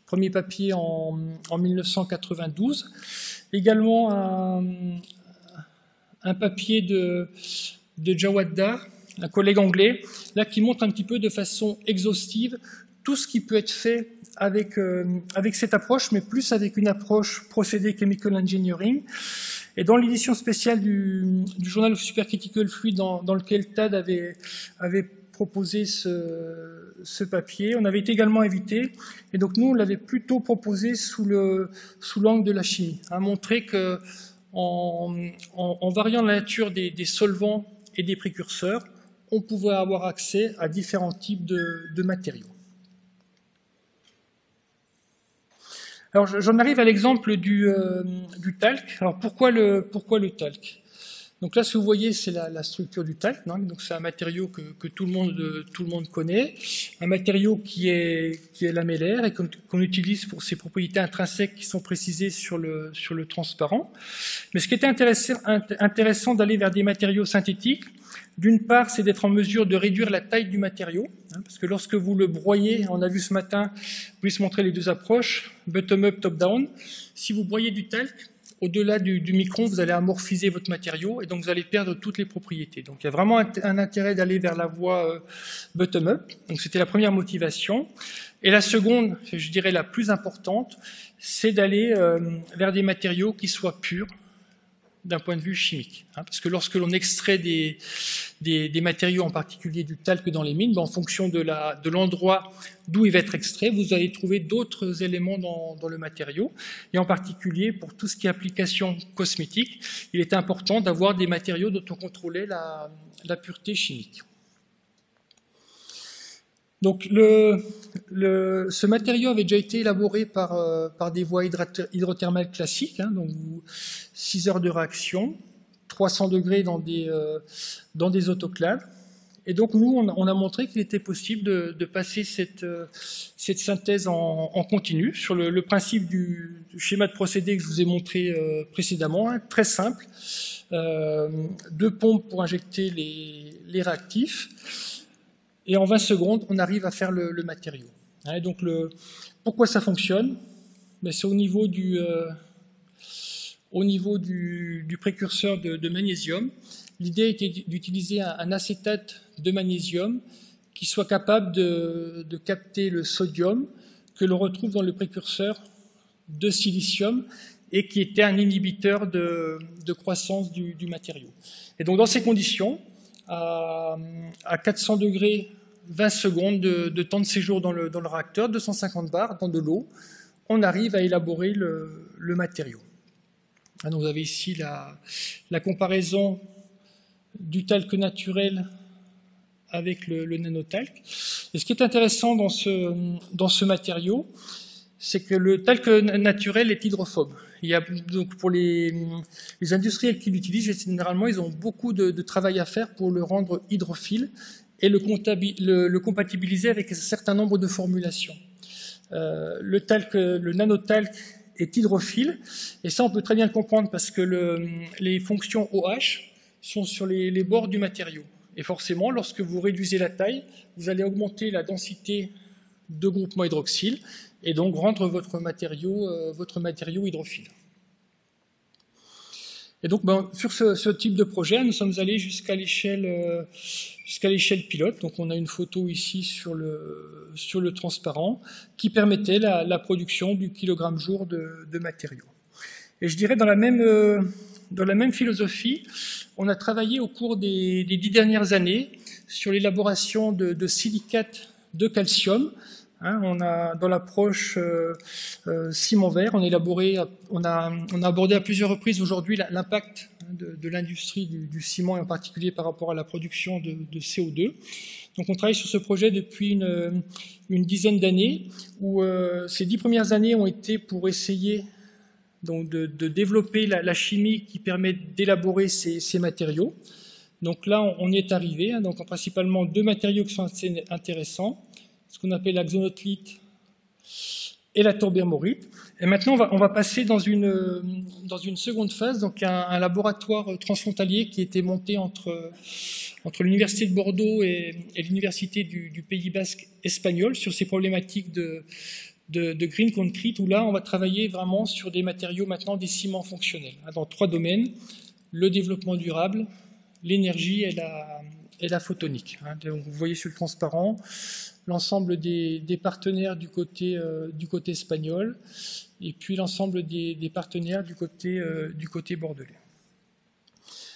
Premier papier en 1992. Également un papier de Jawad Dar, un collègue anglais, là qui montre un petit peu de façon exhaustive tout ce qui peut être fait avec cette approche, mais plus avec une approche procédé chemical engineering. Et dans l'édition spéciale du Journal of Supercritical Fluid, dans lequel TAD avait proposé ce papier, on avait été également invité, et donc nous on l'avait plutôt proposé sous l'angle de la chimie, à montrer que en variant la nature des solvants et des précurseurs, on pouvait avoir accès à différents types de matériaux. Alors j'en arrive à l'exemple du talc. Alors pourquoi le talc? Donc là, ce que vous voyez, c'est la structure du talc. Donc c'est un matériau que tout le monde connaît, un matériau qui est lamellaire et qu'on utilise pour ses propriétés intrinsèques qui sont précisées sur le transparent. Mais ce qui était intéressant d'aller vers des matériaux synthétiques, d'une part, c'est d'être en mesure de réduire la taille du matériau, parce que lorsque vous le broyez, on a vu ce matin, je vais se montrer les deux approches, bottom-up, top-down. Si vous broyez du talc, au-delà du micron, vous allez amorphiser votre matériau et donc vous allez perdre toutes les propriétés. Donc il y a vraiment un intérêt d'aller vers la voie bottom-up. Donc c'était la première motivation. Et la seconde, je dirais la plus importante, c'est d'aller vers des matériaux qui soient purs d'un point de vue chimique. Parce que lorsque l'on extrait des matériaux, en particulier du talc dans les mines, en fonction de l'endroit d'où il va être extrait, vous allez trouver d'autres éléments dans le matériau. Et en particulier, pour tout ce qui est application cosmétique, il est important d'avoir des matériaux dont on contrôlait la pureté chimique. Donc ce matériau avait déjà été élaboré par des voies hydrothermales classiques, donc 6 heures de réaction, 300 degrés dans des autoclaves. Et donc nous, on a montré qu'il était possible de passer cette synthèse en continu sur le principe du schéma de procédé que je vous ai montré précédemment, très simple, 2 pompes pour injecter les réactifs. Et en 20 secondes, on arrive à faire le matériau. Et donc pourquoi ça fonctionne? C'est au niveau du précurseur de magnésium. L'idée était d'utiliser un acétate de magnésium qui soit capable de capter le sodium que l'on retrouve dans le précurseur de silicium et qui était un inhibiteur de croissance du matériau. Et donc dans ces conditions, à 400 degrés, 20 secondes de temps de séjour dans le réacteur, 250 bars dans de l'eau, on arrive à élaborer le matériau. Donc vous avez ici la comparaison du talc naturel avec le nanotalc. Et ce qui est intéressant dans ce matériau, c'est que le talc naturel est hydrophobe. Donc pour les industriels qui l'utilisent, généralement, ils ont beaucoup de travail à faire pour le rendre hydrophile et le compatibiliser avec un certain nombre de formulations. Le nanotalc est hydrophile, et ça on peut très bien le comprendre parce que les fonctions OH sont sur les bords du matériau. Et forcément, lorsque vous réduisez la taille, vous allez augmenter la densité de groupement hydroxyle et donc rendre votre matériau hydrophile. Et donc, sur ce type de projet, nous sommes allés jusqu'à l'échelle pilote. Donc, on a une photo ici sur le transparent qui permettait la production du kilogramme jour de matériaux. Et je dirais dans la même philosophie, on a travaillé au cours des 10 dernières années sur l'élaboration de silicates de calcium. On a dans l'approche ciment vert, on a abordé à plusieurs reprises aujourd'hui l'impact de l'industrie du ciment, et en particulier par rapport à la production de CO2. Donc on travaille sur ce projet depuis une dizaine d'années, où ces 10 premières années ont été pour essayer donc de développer la chimie qui permet d'élaborer ces matériaux. Donc là, on y est arrivé, donc principalement 2 matériaux qui sont assez intéressants, ce qu'on appelle l'axonothlite et la tourbermorite. Et maintenant, on va passer dans une seconde phase, donc un laboratoire transfrontalier qui était monté entre l'Université de Bordeaux et l'Université du Pays Basque espagnol sur ces problématiques de green concrete, où là, on va travailler vraiment sur des matériaux maintenant, des ciments fonctionnels, dans 3 domaines, le développement durable, l'énergie et et la photonique. Donc, vous voyez sur le transparent l'ensemble des partenaires du côté espagnol et puis l'ensemble des partenaires du côté bordelais.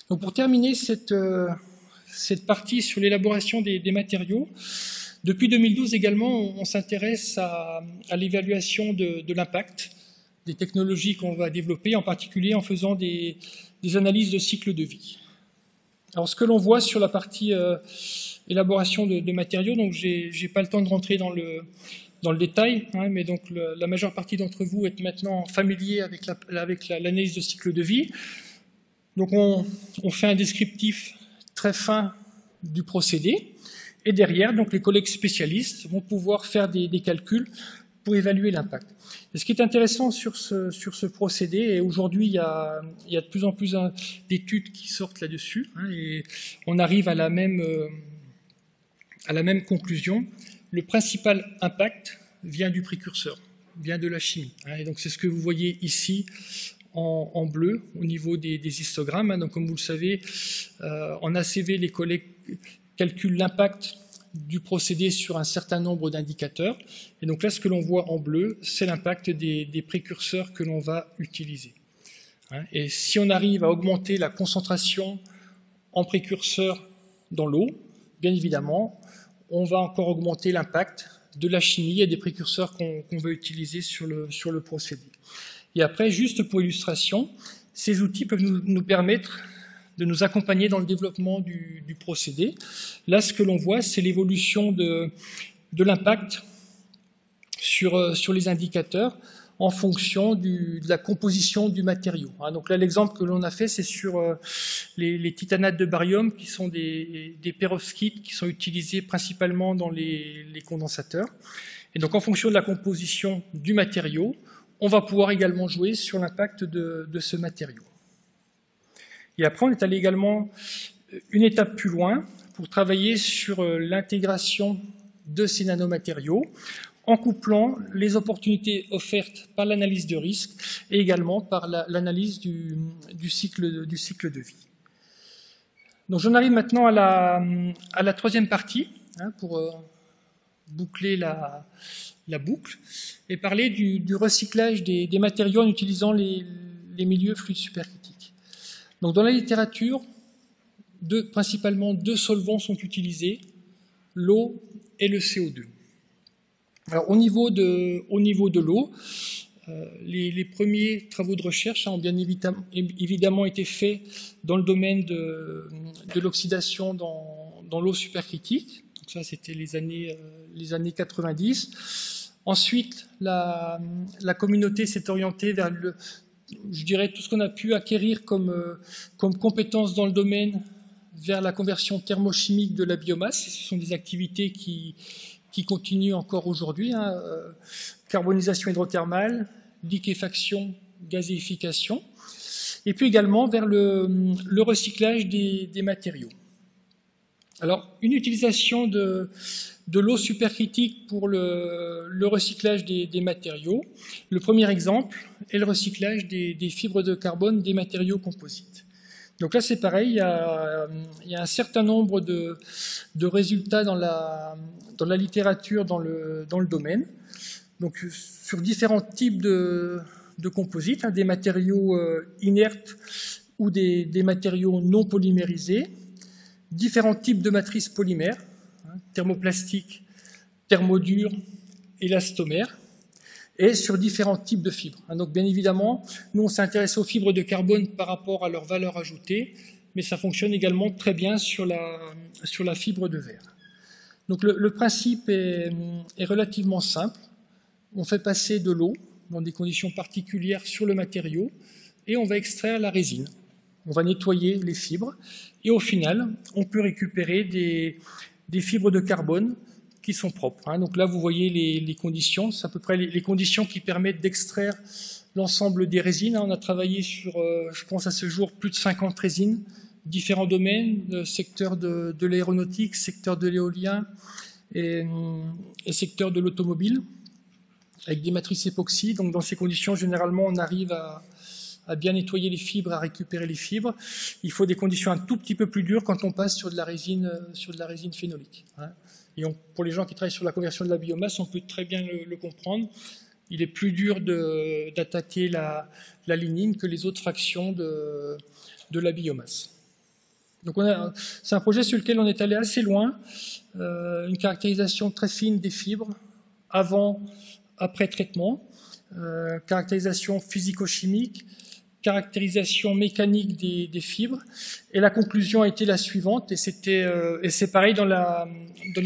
Donc pour terminer cette partie sur l'élaboration des matériaux, depuis 2012 également, on s'intéresse à l'évaluation de l'impact des technologies qu'on va développer, en particulier en faisant des analyses de cycle de vie. Alors ce que l'on voit sur la partie élaboration de matériaux, donc j'ai pas le temps de rentrer dans le détail, mais donc la majeure partie d'entre vous est maintenant familier avec l'analyse de cycle de vie. Donc on fait un descriptif très fin du procédé, et derrière, donc les collègues spécialistes vont pouvoir faire des calculs pour évaluer l'impact. Et ce qui est intéressant sur ce procédé, et aujourd'hui il y a de plus en plus d'études qui sortent là-dessus, et on arrive à la même conclusion. Le principal impact vient du précurseur, vient de la chimie. Et donc c'est ce que vous voyez ici en bleu au niveau des histogrammes. Donc comme vous le savez, en ACV, les collègues calculent l'impact du procédé sur un certain nombre d'indicateurs. Et donc là, ce que l'on voit en bleu, c'est l'impact des précurseurs que l'on va utiliser. Et si on arrive à augmenter la concentration en précurseurs dans l'eau, bien évidemment, on va encore augmenter l'impact de la chimie et des précurseurs qu'on veut utiliser sur le procédé. Et après, juste pour illustration, ces outils peuvent nous permettre de nous accompagner dans le développement du procédé. Là, ce que l'on voit, c'est l'évolution de l'impact sur les indicateurs en fonction de la composition du matériau. Donc là, l'exemple que l'on a fait, c'est sur les titanates de barium, qui sont des perovskites qui sont utilisés principalement dans les condensateurs. Et donc, en fonction de la composition du matériau, on va pouvoir également jouer sur l'impact de ce matériau. Et après, on est allé également une étape plus loin pour travailler sur l'intégration de ces nanomatériaux en couplant les opportunités offertes par l'analyse de risque et également par l'analyse du cycle de vie. Donc j'en arrive maintenant à la troisième partie, pour boucler la boucle, et parler du recyclage des matériaux en utilisant les milieux fluides supercritiques. Donc dans la littérature, principalement deux solvants sont utilisés, l'eau et le CO2. Alors au niveau de l'eau, les premiers travaux de recherche ont bien évidemment été faits dans le domaine de l'oxydation dans l'eau supercritique. Donc ça, c'était les années 90. Ensuite, la communauté s'est orientée vers je dirais tout ce qu'on a pu acquérir comme compétences dans le domaine vers la conversion thermochimique de la biomasse. Ce sont des activités qui continuent encore aujourd'hui, carbonisation hydrothermale, liquéfaction, gazéification, et puis également vers le recyclage des matériaux. Alors, une utilisation de l'eau supercritique pour le recyclage des matériaux. Le premier exemple est le recyclage des fibres de carbone des matériaux composites. Donc là, c'est pareil, il y a un certain nombre de résultats dans la littérature, dans le domaine. Donc, sur différents types de composites, des matériaux inertes ou des matériaux non polymérisés, différents types de matrices polymères, thermoplastiques, thermodures, élastomères, et sur différents types de fibres. Donc bien évidemment, nous on s'intéresse aux fibres de carbone par rapport à leur valeur ajoutée, mais ça fonctionne également très bien sur la fibre de verre. Donc le principe est relativement simple. On fait passer de l'eau dans des conditions particulières sur le matériau et on va extraire la résine. On va nettoyer les fibres et au final, on peut récupérer des fibres de carbone qui sont propres. Donc là, vous voyez les conditions. C'est à peu près les conditions qui permettent d'extraire l'ensemble des résines. On a travaillé sur, je pense à ce jour, plus de 50 résines, différents domaines, secteur de l'aéronautique, secteur de l'éolien et secteur de l'automobile, avec des matrices époxy. Donc dans ces conditions, généralement, on arrive à à bien nettoyer les fibres, à récupérer les fibres. Il faut des conditions un tout petit peu plus dures quand on passe sur de la résine phénolique. Hein. Et pour les gens qui travaillent sur la conversion de la biomasse, on peut très bien le comprendre. Il est plus dur d'attaquer la lignine que les autres fractions de la biomasse. Donc c'est un projet sur lequel on est allé assez loin, une caractérisation très fine des fibres, avant, après traitement, caractérisation physico-chimique, caractérisation mécanique des fibres, et la conclusion a été la suivante, et c'est pareil dans la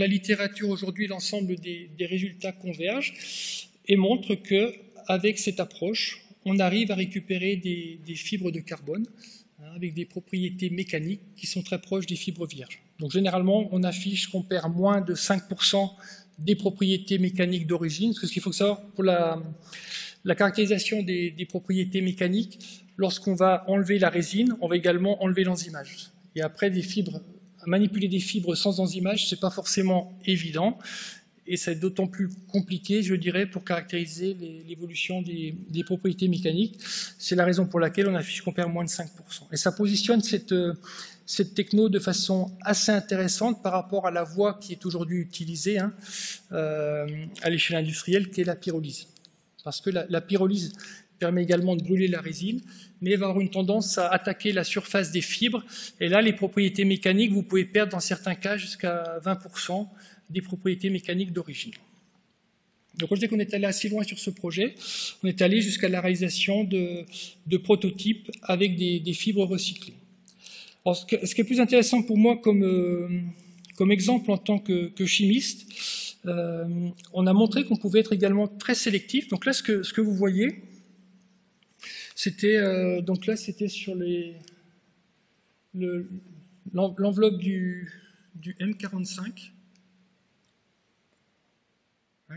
littérature aujourd'hui, l'ensemble des résultats convergent, et montrent qu'avec cette approche, on arrive à récupérer des fibres de carbone, avec des propriétés mécaniques qui sont très proches des fibres vierges. Donc généralement, on affiche qu'on perd moins de 5% des propriétés mécaniques d'origine, parce que ce qu'il faut savoir pour la caractérisation des propriétés mécaniques, lorsqu'on va enlever la résine, on va également enlever l'enzymage. Et après, manipuler des fibres sans enzymage, c'est pas forcément évident, et c'est d'autant plus compliqué, je dirais, pour caractériser l'évolution des propriétés mécaniques. C'est la raison pour laquelle on affiche qu'on perd moins de 5%. Et ça positionne cette techno de façon assez intéressante par rapport à la voie qui est aujourd'hui utilisée à l'échelle industrielle, qui est la pyrolyse. Parce que la pyrolyse permet également de brûler la résine, mais va avoir une tendance à attaquer la surface des fibres. Et là, les propriétés mécaniques, vous pouvez perdre dans certains cas jusqu'à 20% des propriétés mécaniques d'origine. Donc, je dis qu'on est allé assez loin sur ce projet. On est allé jusqu'à la réalisation de prototypes avec des fibres recyclées. Alors, ce qui est plus intéressant pour moi comme exemple en tant que chimiste, on a montré qu'on pouvait être également très sélectif. Donc là, ce que vous voyez, c'était sur l'enveloppe du M45.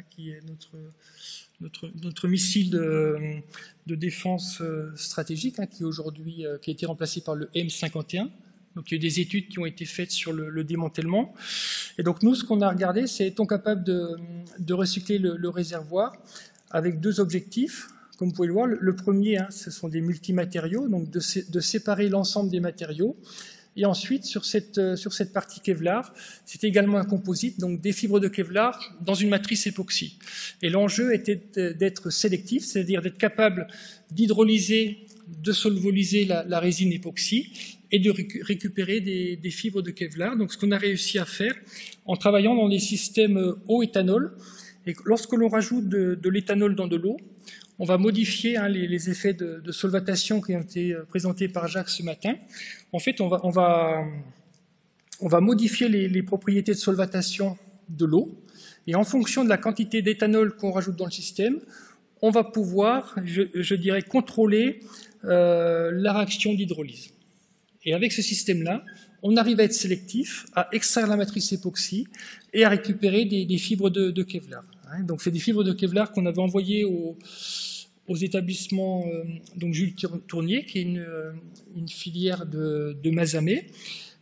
Qui est notre missile de défense stratégique, qui aujourd'hui qui a été remplacé par le M51. Donc il y a eu des études qui ont été faites sur le démantèlement. Et donc nous, ce qu'on a regardé, c'est est-on capable de recycler le réservoir avec deux objectifs. Comme vous pouvez le voir, le premier, ce sont des multimatériaux, donc de séparer l'ensemble des matériaux. Et ensuite, sur cette partie Kevlar, c'était également un composite, donc des fibres de Kevlar dans une matrice époxy. Et l'enjeu était d'être sélectif, c'est-à-dire d'être capable d'hydrolyser, de solvoliser la résine époxy et de récupérer des fibres de Kevlar. Donc ce qu'on a réussi à faire en travaillant dans des systèmes eau éthanol, et lorsque l'on rajoute de l'éthanol dans de l'eau, on va modifier les effets de solvatation qui ont été présentés par Jacques ce matin. En fait, on va modifier les propriétés de solvatation de l'eau, et en fonction de la quantité d'éthanol qu'on rajoute dans le système, on va pouvoir, je dirais, contrôler la réaction d'hydrolyse. Et avec ce système-là, on arrive à être sélectif, à extraire la matrice époxy et à récupérer des fibres de Kevlar. Donc c'est des fibres de Kevlar qu'on avait envoyées aux établissements, donc Jules Tournier, qui est une filière de Mazamet,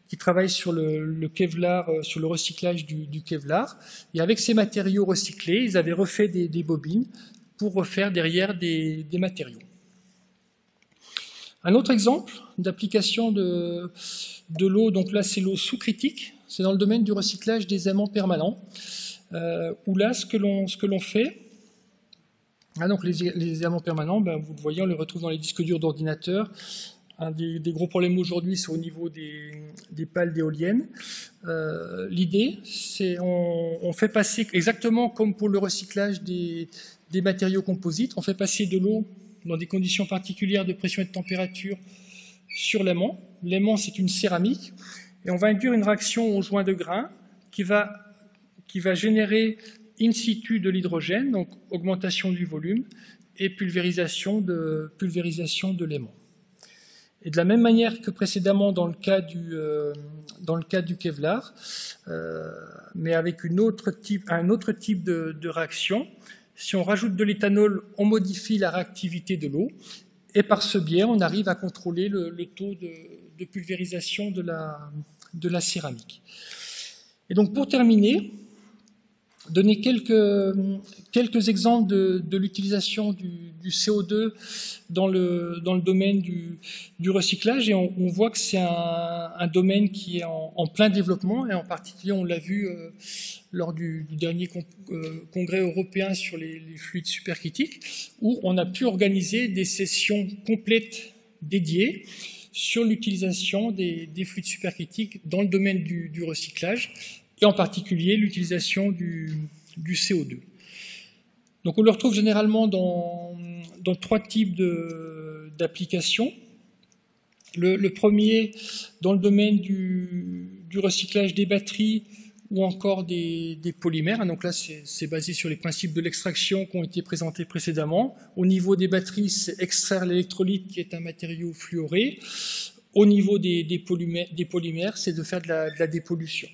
qui travaille sur le Kevlar, sur le recyclage du Kevlar. Et avec ces matériaux recyclés, ils avaient refait des bobines pour refaire derrière des matériaux. Un autre exemple d'application de l'eau, donc là c'est l'eau sous-critique, c'est dans le domaine du recyclage des aimants permanents, où là ce que l'on fait, donc les aimants permanents, vous le voyez, on les retrouve dans les disques durs d'ordinateur. Un des gros problèmes aujourd'hui, c'est au niveau des pales d'éoliennes. L'idée, c'est on fait passer, exactement comme pour le recyclage des matériaux composites, on fait passer de l'eau dans des conditions particulières de pression et de température sur l'aimant. L'aimant, c'est une céramique, et on va induire une réaction au joint de grain qui va générer in situ de l'hydrogène, donc augmentation du volume et pulvérisation de l'aimant. Et de la même manière que précédemment dans le cas du Kevlar, mais avec un autre type de réaction, si on rajoute de l'éthanol, on modifie la réactivité de l'eau, et par ce biais, on arrive à contrôler le taux de pulvérisation de la céramique. Et donc pour terminer, donner quelques exemples de l'utilisation du CO2 dans le domaine du recyclage, et on voit que c'est un domaine qui est en plein développement, et en particulier on l'a vu lors du dernier congrès européen sur les fluides supercritiques, où on a pu organiser des sessions complètes dédiées sur l'utilisation des fluides supercritiques dans le domaine du recyclage, et en particulier l'utilisation du CO2. Donc on le retrouve généralement dans 3 types d'applications. Le premier, dans le domaine du recyclage des batteries ou encore des polymères. Donc là, c'est basé sur les principes de l'extraction qui ont été présentés précédemment. Au niveau des batteries, c'est extraire l'électrolyte qui est un matériau fluoré. Au niveau des polymères, c'est de faire de la dépollution.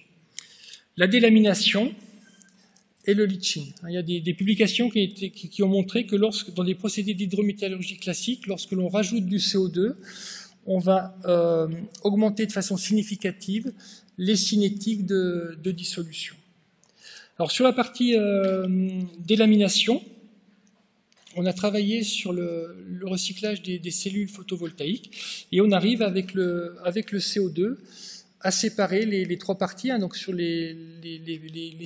La délamination et le leaching. Il y a des publications qui ont montré que dans des procédés d'hydrométallurgie classique, lorsque l'on rajoute du CO2, on va augmenter de façon significative les cinétiques de dissolution. Alors sur la partie délamination, on a travaillé sur le recyclage des cellules photovoltaïques, et on arrive avec le CO2 à séparer les 3 parties. Donc sur les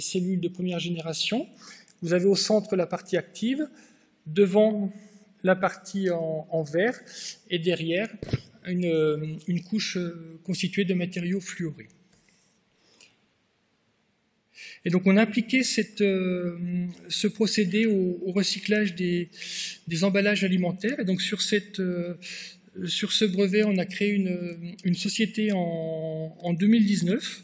cellules de première génération, vous avez au centre la partie active, devant la partie en vert, et derrière une couche constituée de matériaux fluorés. Et donc on a appliqué ce procédé au recyclage des emballages alimentaires. Et donc sur ce brevet, on a créé une société en 2019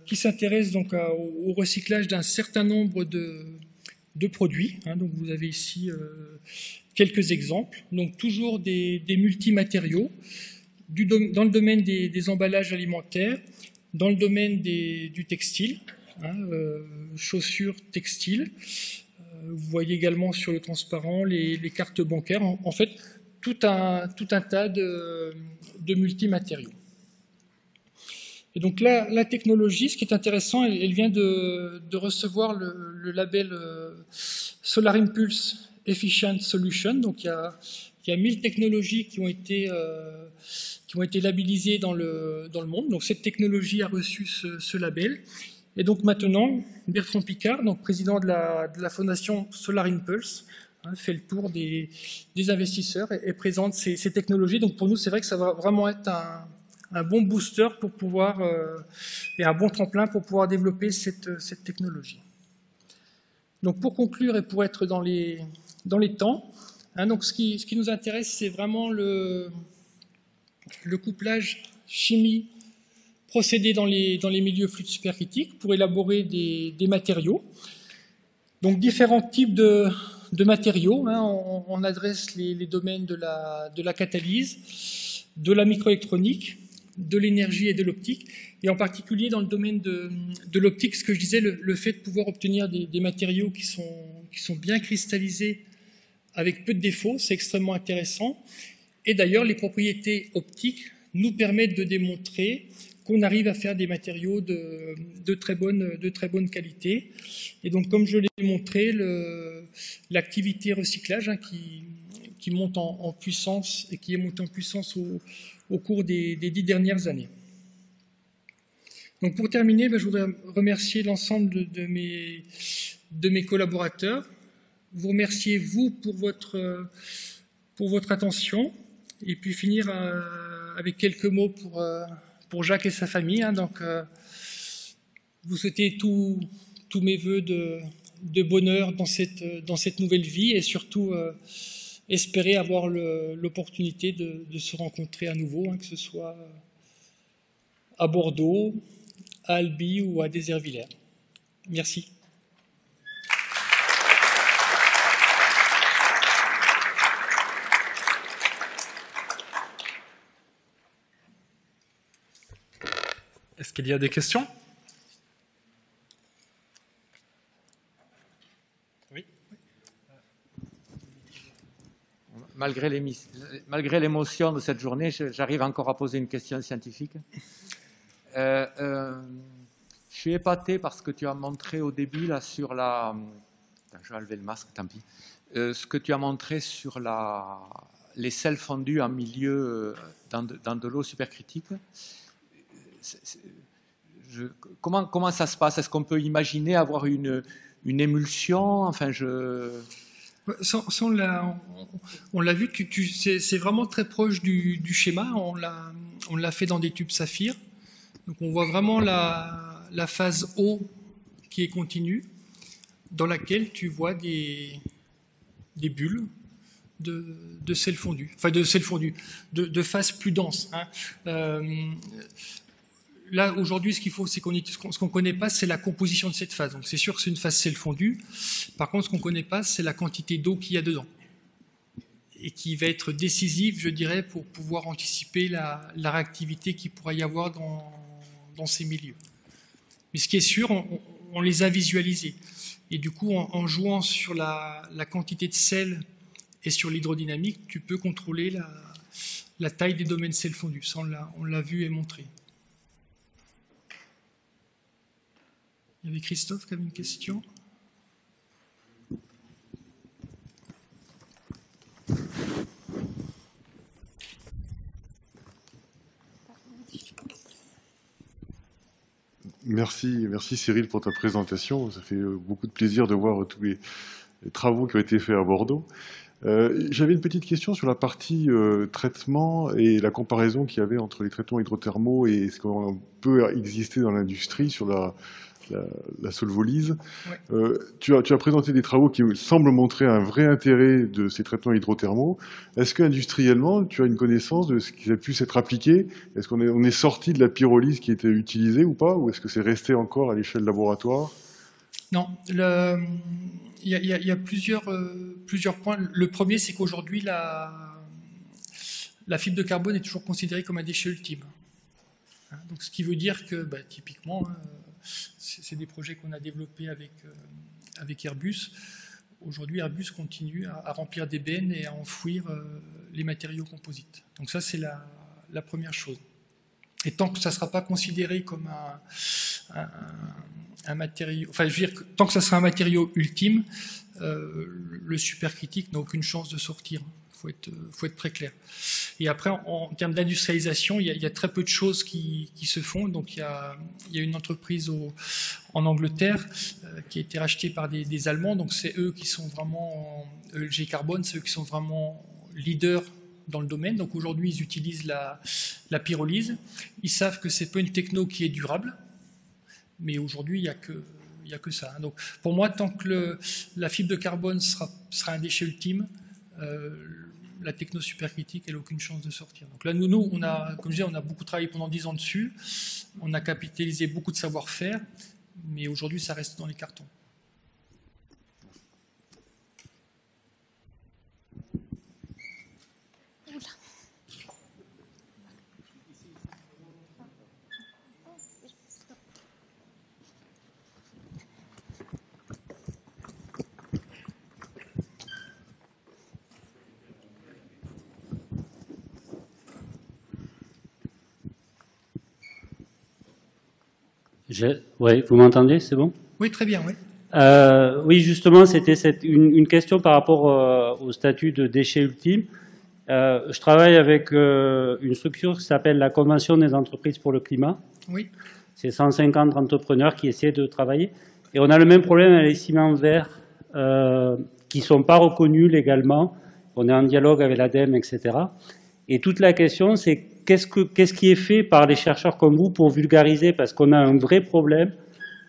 qui s'intéresse donc au recyclage d'un certain nombre de produits. Donc vous avez ici quelques exemples. Donc toujours des multimatériaux dans le domaine des emballages alimentaires, dans le domaine du textile, chaussures textiles. Vous voyez également sur le transparent les cartes bancaires. En fait, tout un tas de multimatériaux. Et donc là, la technologie, ce qui est intéressant, elle vient de recevoir le label Solar Impulse Efficient Solution. Donc il y a 1000 technologies qui ont été labellisées dans le monde. Donc cette technologie a reçu ce label. Et donc maintenant, Bertrand Piccard, donc président de la fondation Solar Impulse, fait le tour des investisseurs et présente ces technologies. Donc pour nous, c'est vrai que ça va vraiment être un bon booster pour pouvoir et un bon tremplin pour pouvoir développer cette technologie. Donc pour conclure et pour être dans les temps, donc ce qui nous intéresse, c'est vraiment le couplage chimie procédé dans les milieux fluides supercritiques pour élaborer des matériaux. Donc différents types de matériaux. On adresse les domaines de la catalyse, de la microélectronique, de l'énergie et de l'optique, et en particulier dans le domaine de l'optique, ce que je disais, le fait de pouvoir obtenir des matériaux qui sont bien cristallisés avec peu de défauts, c'est extrêmement intéressant. Et d'ailleurs, les propriétés optiques nous permettent de démontrer qu'on arrive à faire des matériaux de très bonne qualité. Et donc, comme je l'ai montré, l'activité recyclage qui monte en puissance et qui est montée en puissance au cours des 10 dernières années. Donc, pour terminer, je voudrais remercier l'ensemble de mes collaborateurs, vous remercier, vous, pour votre attention, et puis finir avec quelques mots pour Jacques et sa famille. Donc, vous souhaitez tous mes vœux de bonheur dans cette nouvelle vie, et surtout espérer avoir l'opportunité de se rencontrer à nouveau, que ce soit à Bordeaux, à Albi ou à Déservillers. Merci. Est-ce qu'il y a des questions? Oui. Malgré l'émotion de cette journée, j'arrive encore à poser une question scientifique. Je suis épaté par ce que tu as montré au début là, sur la... Attends, je vais enlever le masque, tant pis. Ce que tu as montré sur les sels fondus en milieu, dans de l'eau supercritique. Comment ça se passe? Est-ce qu'on peut imaginer avoir une émulsion? Enfin, on l'a vu, c'est vraiment très proche du schéma. On l'a fait dans des tubes saphir. Donc on voit vraiment la phase eau qui est continue, dans laquelle tu vois des bulles de sel fondu, enfin de sel fondu, de phase plus dense. Hein. Là, aujourd'hui, ce qu'il faut, c'est ce qu'on ne connaît pas, c'est la composition de cette phase. Donc c'est sûr que c'est une phase sel fondu. Par contre, ce qu'on ne connaît pas, c'est la quantité d'eau qu'il y a dedans. Et qui va être décisive, je dirais, pour pouvoir anticiper la réactivité qu'il pourrait y avoir dans ces milieux. Mais ce qui est sûr, on les a visualisés. Et du coup, en jouant sur la quantité de sel et sur l'hydrodynamique, tu peux contrôler la taille des domaines sel fondu. Ça, on l'a vu et montré. Il y avait Christophe qui avait une question. Merci Cyril pour ta présentation. Ça fait beaucoup de plaisir de voir tous les travaux qui ont été faits à Bordeaux. J'avais une petite question sur la partie traitement et la comparaison qu'il y avait entre les traitements hydrothermaux et ce qu'on peut exister dans l'industrie sur la solvolyse. Ouais. Tu as présenté des travaux qui semblent montrer un vrai intérêt de ces traitements hydrothermaux. Est-ce qu'industriellement, tu as une connaissance de ce qui a pu s'être appliqué? Est-ce qu'on est sorti de la pyrolyse qui était utilisée ou pas? Ou est-ce que c'est resté encore à l'échelle laboratoire? Non, il y a plusieurs points. Le premier, c'est qu'aujourd'hui, la fibre de carbone est toujours considérée comme un déchet ultime. Donc, ce qui veut dire que, typiquement, c'est des projets qu'on a développés avec Airbus. Aujourd'hui, Airbus continue à remplir des bennes et à enfouir les matériaux composites. Donc ça, c'est la première chose. Et tant que ça ne sera pas considéré comme un matériau... Enfin, je veux dire, tant que ça sera un matériau ultime, le supercritique n'a aucune chance de sortir. Il faut être très clair. Et après, en termes d'industrialisation, il y a très peu de choses qui se font. Donc, il y a une entreprise en Angleterre qui a été rachetée par des Allemands. Donc, c'est eux qui sont vraiment, ELG Carbone, c'est eux qui sont vraiment leaders dans le domaine. Donc, aujourd'hui, ils utilisent la pyrolyse. Ils savent que c'est pas une techno qui est durable. Mais aujourd'hui, il n'y a que ça. Donc, pour moi, tant que la fibre de carbone sera un déchet ultime, la techno supercritique, elle n'a aucune chance de sortir. Donc là, nous comme je disais, on a beaucoup travaillé pendant 10 ans dessus, on a capitalisé beaucoup de savoir-faire, mais aujourd'hui, ça reste dans les cartons. Oui, vous m'entendez, c'est bon? Oui, très bien, oui. Oui, justement, c'était une question par rapport au statut de déchet ultime. Je travaille avec une structure qui s'appelle la Convention des entreprises pour le climat. Oui. C'est 150 entrepreneurs qui essaient de travailler. Et on a le même problème avec les ciments verts qui ne sont pas reconnus légalement. On est en dialogue avec l'ADEME, etc. Et toute la question, c'est qu'est-ce qui est fait par les chercheurs comme vous pour vulgariser? Parce qu'on a un vrai problème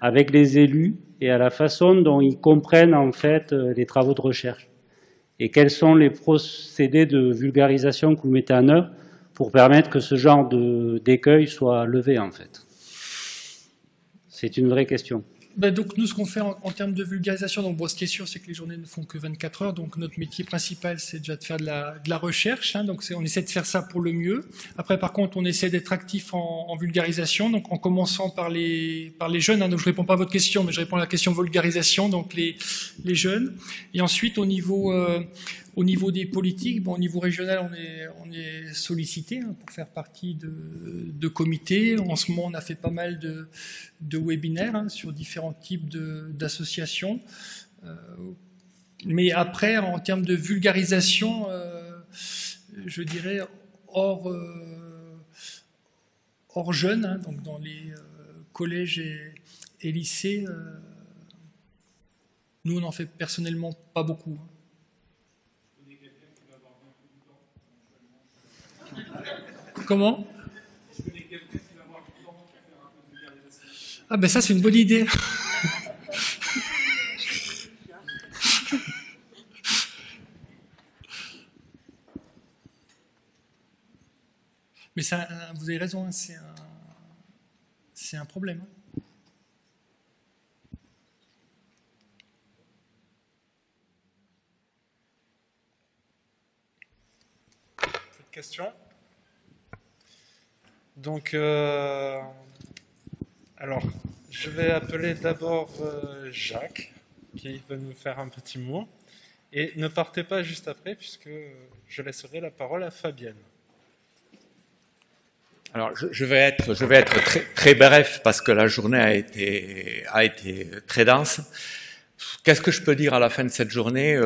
avec les élus et à la façon dont ils comprennent en fait les travaux de recherche. Et quels sont les procédés de vulgarisation que vous mettez en œuvre pour permettre que ce genre d'écueil soit levé en fait? C'est une vraie question. Donc nous, ce qu'on fait en termes de vulgarisation, donc bon, ce qui est sûr, c'est que les journées ne font que 24 heures, donc notre métier principal, c'est déjà de faire de la recherche, hein, donc on essaie de faire ça pour le mieux. Après, par contre, on essaie d'être actif en vulgarisation, donc en commençant par les jeunes, hein, donc je réponds pas à votre question, mais je réponds à la question vulgarisation, donc les jeunes. Et ensuite, au niveau des politiques, bon, au niveau régional, on est sollicité, hein, pour faire partie de comités. En ce moment, on a fait pas mal de webinaires, hein, sur différents types d'associations. Mais après, en termes de vulgarisation, je dirais hors jeunes, hein, donc dans les collèges et lycées, nous, on en fait personnellement pas beaucoup. Comment? Ah ben ça, c'est une bonne idée. Mais ça, vous avez raison, hein, c'est un problème. Cette question. Donc, alors, je vais appeler d'abord Jacques, qui va nous faire un petit mot. Et ne partez pas juste après, puisque je laisserai la parole à Fabienne. Alors, je vais être très, très bref, parce que la journée a été très dense. Qu'est-ce que je peux dire à la fin de cette journée?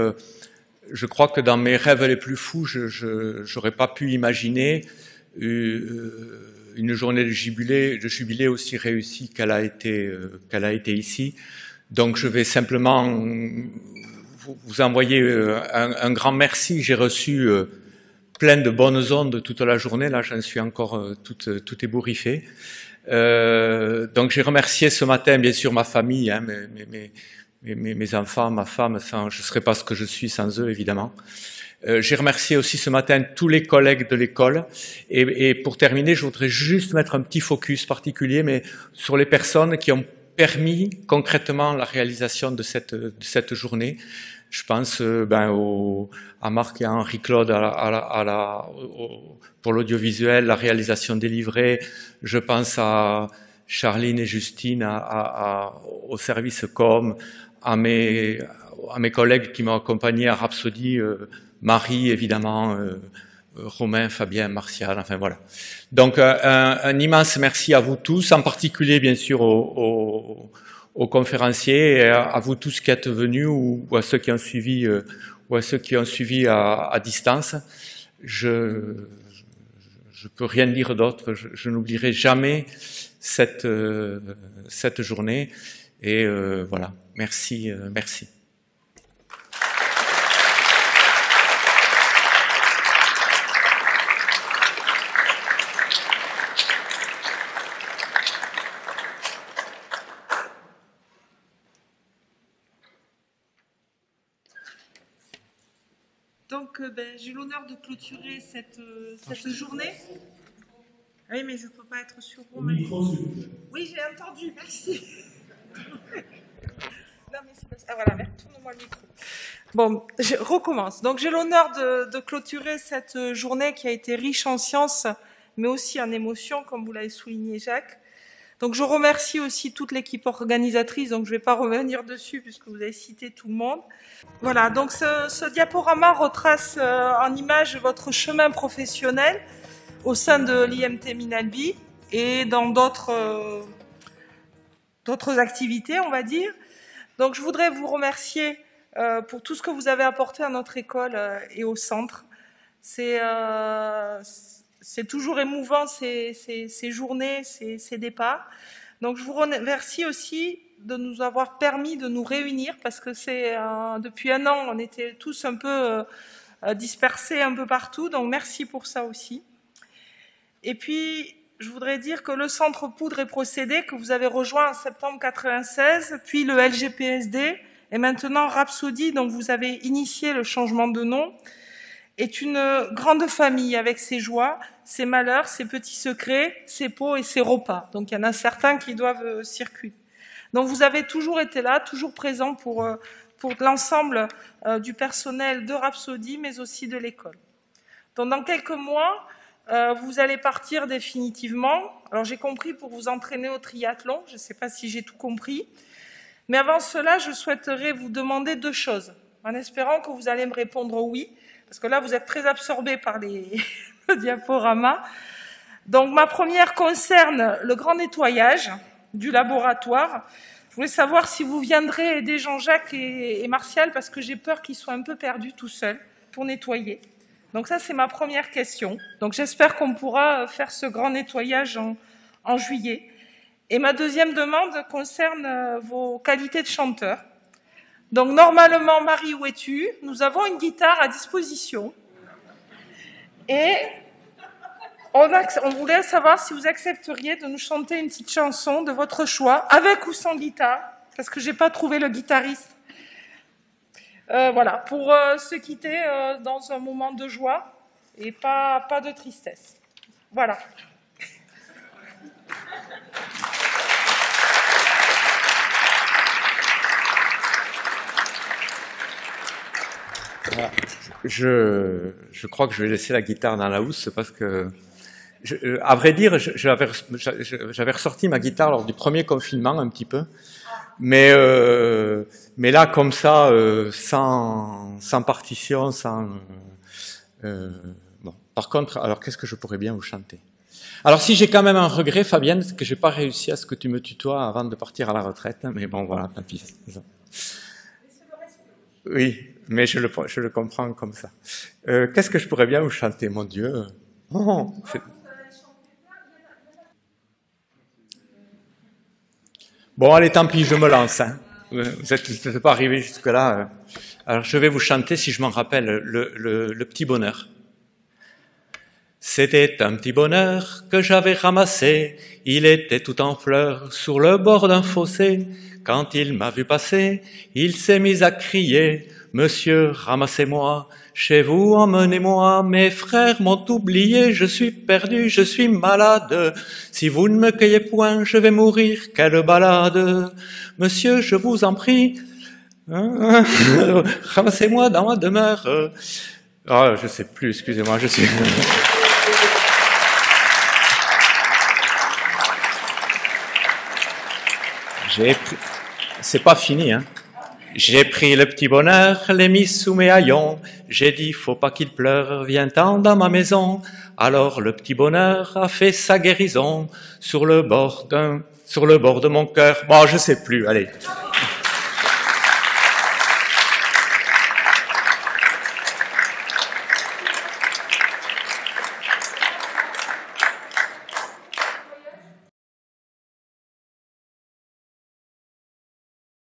Je crois que dans mes rêves les plus fous, je n'aurais pas pu imaginer une journée de jubilé aussi réussie qu'elle a été ici. Donc je vais simplement vous envoyer un grand merci. J'ai reçu plein de bonnes ondes toute la journée. Là, j'en suis encore tout ébouriffé. Donc j'ai remercié ce matin, bien sûr, ma famille, hein, mes enfants, ma femme. Je ne serais pas ce que je suis sans eux, évidemment. J'ai remercié aussi ce matin tous les collègues de l'école. Et pour terminer, je voudrais juste mettre un petit focus particulier, mais sur les personnes qui ont permis concrètement la réalisation de cette journée. Je pense à Marc et à Henri-Claude pour l'audiovisuel, la réalisation des livrets. Je pense à Charline et Justine au service com, à mes collègues qui m'ont accompagné à Rhapsody, Marie, évidemment, Romain, Fabien, Martial, enfin voilà. Donc un immense merci à vous tous, en particulier bien sûr aux conférenciers, et à vous tous qui êtes venus ou à ceux qui ont suivi à distance. Je peux rien dire d'autre. Je n'oublierai jamais cette journée. Et voilà. Merci. Donc, j'ai l'honneur de clôturer cette journée. Oui, mais je ne peux pas être sur vous. Oui, j'ai entendu, merci. Non, mais c'est pas ça. Ah, voilà, tourne-moi le micro. Bon, je recommence. Donc, j'ai l'honneur de clôturer cette journée qui a été riche en sciences, mais aussi en émotions, comme vous l'avez souligné, Jacques. Donc, je remercie aussi toute l'équipe organisatrice, donc je ne vais pas revenir dessus puisque vous avez cité tout le monde. Voilà, donc ce diaporama retrace en image votre chemin professionnel au sein de l'IMT Minalbi et dans d'autres activités, on va dire. Donc, je voudrais vous remercier pour tout ce que vous avez apporté à notre école et au centre. C'est toujours émouvant ces journées, ces départs. Donc, je vous remercie aussi de nous avoir permis de nous réunir parce que depuis un an, on était tous un peu dispersés un peu partout. Donc, merci pour ça aussi. Et puis, je voudrais dire que le Centre Poudre et Procédés, que vous avez rejoint en septembre 1996, puis le LGPSD, et maintenant Rhapsody, dont vous avez initié le changement de nom, est une grande famille avec ses joies, ses malheurs, ses petits secrets, ses pots et ses repas. Donc il y en a certains qui doivent circuler. Donc vous avez toujours été là, toujours présent pour l'ensemble du personnel de Rhapsody, mais aussi de l'école. Donc dans quelques mois, vous allez partir définitivement. Alors j'ai compris pour vous entraîner au triathlon, je ne sais pas si j'ai tout compris. Mais avant cela, je souhaiterais vous demander 2 choses, en espérant que vous allez me répondre oui, parce que là vous êtes très absorbés par les diaporamas. Donc ma première concerne le grand nettoyage du laboratoire. Je voulais savoir si vous viendrez aider Jean-Jacques et Martial, parce que j'ai peur qu'ils soient un peu perdus tout seuls pour nettoyer. Donc ça, c'est ma première question. Donc j'espère qu'on pourra faire ce grand nettoyage en juillet. Et ma deuxième demande concerne vos qualités de chanteur. Donc normalement, Marie, où es-tu? Nous avons une guitare à disposition. Et on voulait savoir si vous accepteriez de nous chanter une petite chanson de votre choix, avec ou sans guitare, parce que je n'ai pas trouvé le guitariste. Voilà, pour se quitter dans un moment de joie et pas de tristesse. Voilà. Je crois que je vais laisser la guitare dans la housse parce que, à vrai dire, j'avais ressorti ma guitare lors du premier confinement un petit peu. Mais là, comme ça, sans partition, bon. Par contre, alors qu'est-ce que je pourrais bien vous chanter? Alors si j'ai quand même un regret, Fabienne, c'est que j'ai pas réussi à ce que tu me tutoies avant de partir à la retraite. Mais bon, voilà, tant pis. Oui, mais je le comprends comme ça. Qu'est-ce que je pourrais bien vous chanter, mon Dieu? Bon, allez, tant pis, je me lance. Hein. Vous n'êtes pas arrivé jusque-là. Alors, je vais vous chanter, si je m'en rappelle, le petit bonheur. C'était un petit bonheur que j'avais ramassé. Il était tout en fleurs sur le bord d'un fossé. Quand il m'a vu passer, il s'est mis à crier « Monsieur, ramassez-moi, chez vous, emmenez-moi, mes frères m'ont oublié, je suis perdu, je suis malade. Si vous ne me cueillez point, je vais mourir, quelle balade. Monsieur, je vous en prie, ramassez-moi dans ma demeure. » Ah, je sais plus, excusez-moi, je suis... C'est pas fini, hein. J'ai pris le petit bonheur, l'ai mis sous mes haillons. J'ai dit, faut pas qu'il pleure, viens-t'en dans ma maison. Alors le petit bonheur a fait sa guérison sur le bord de mon cœur. Bon, je sais plus, allez.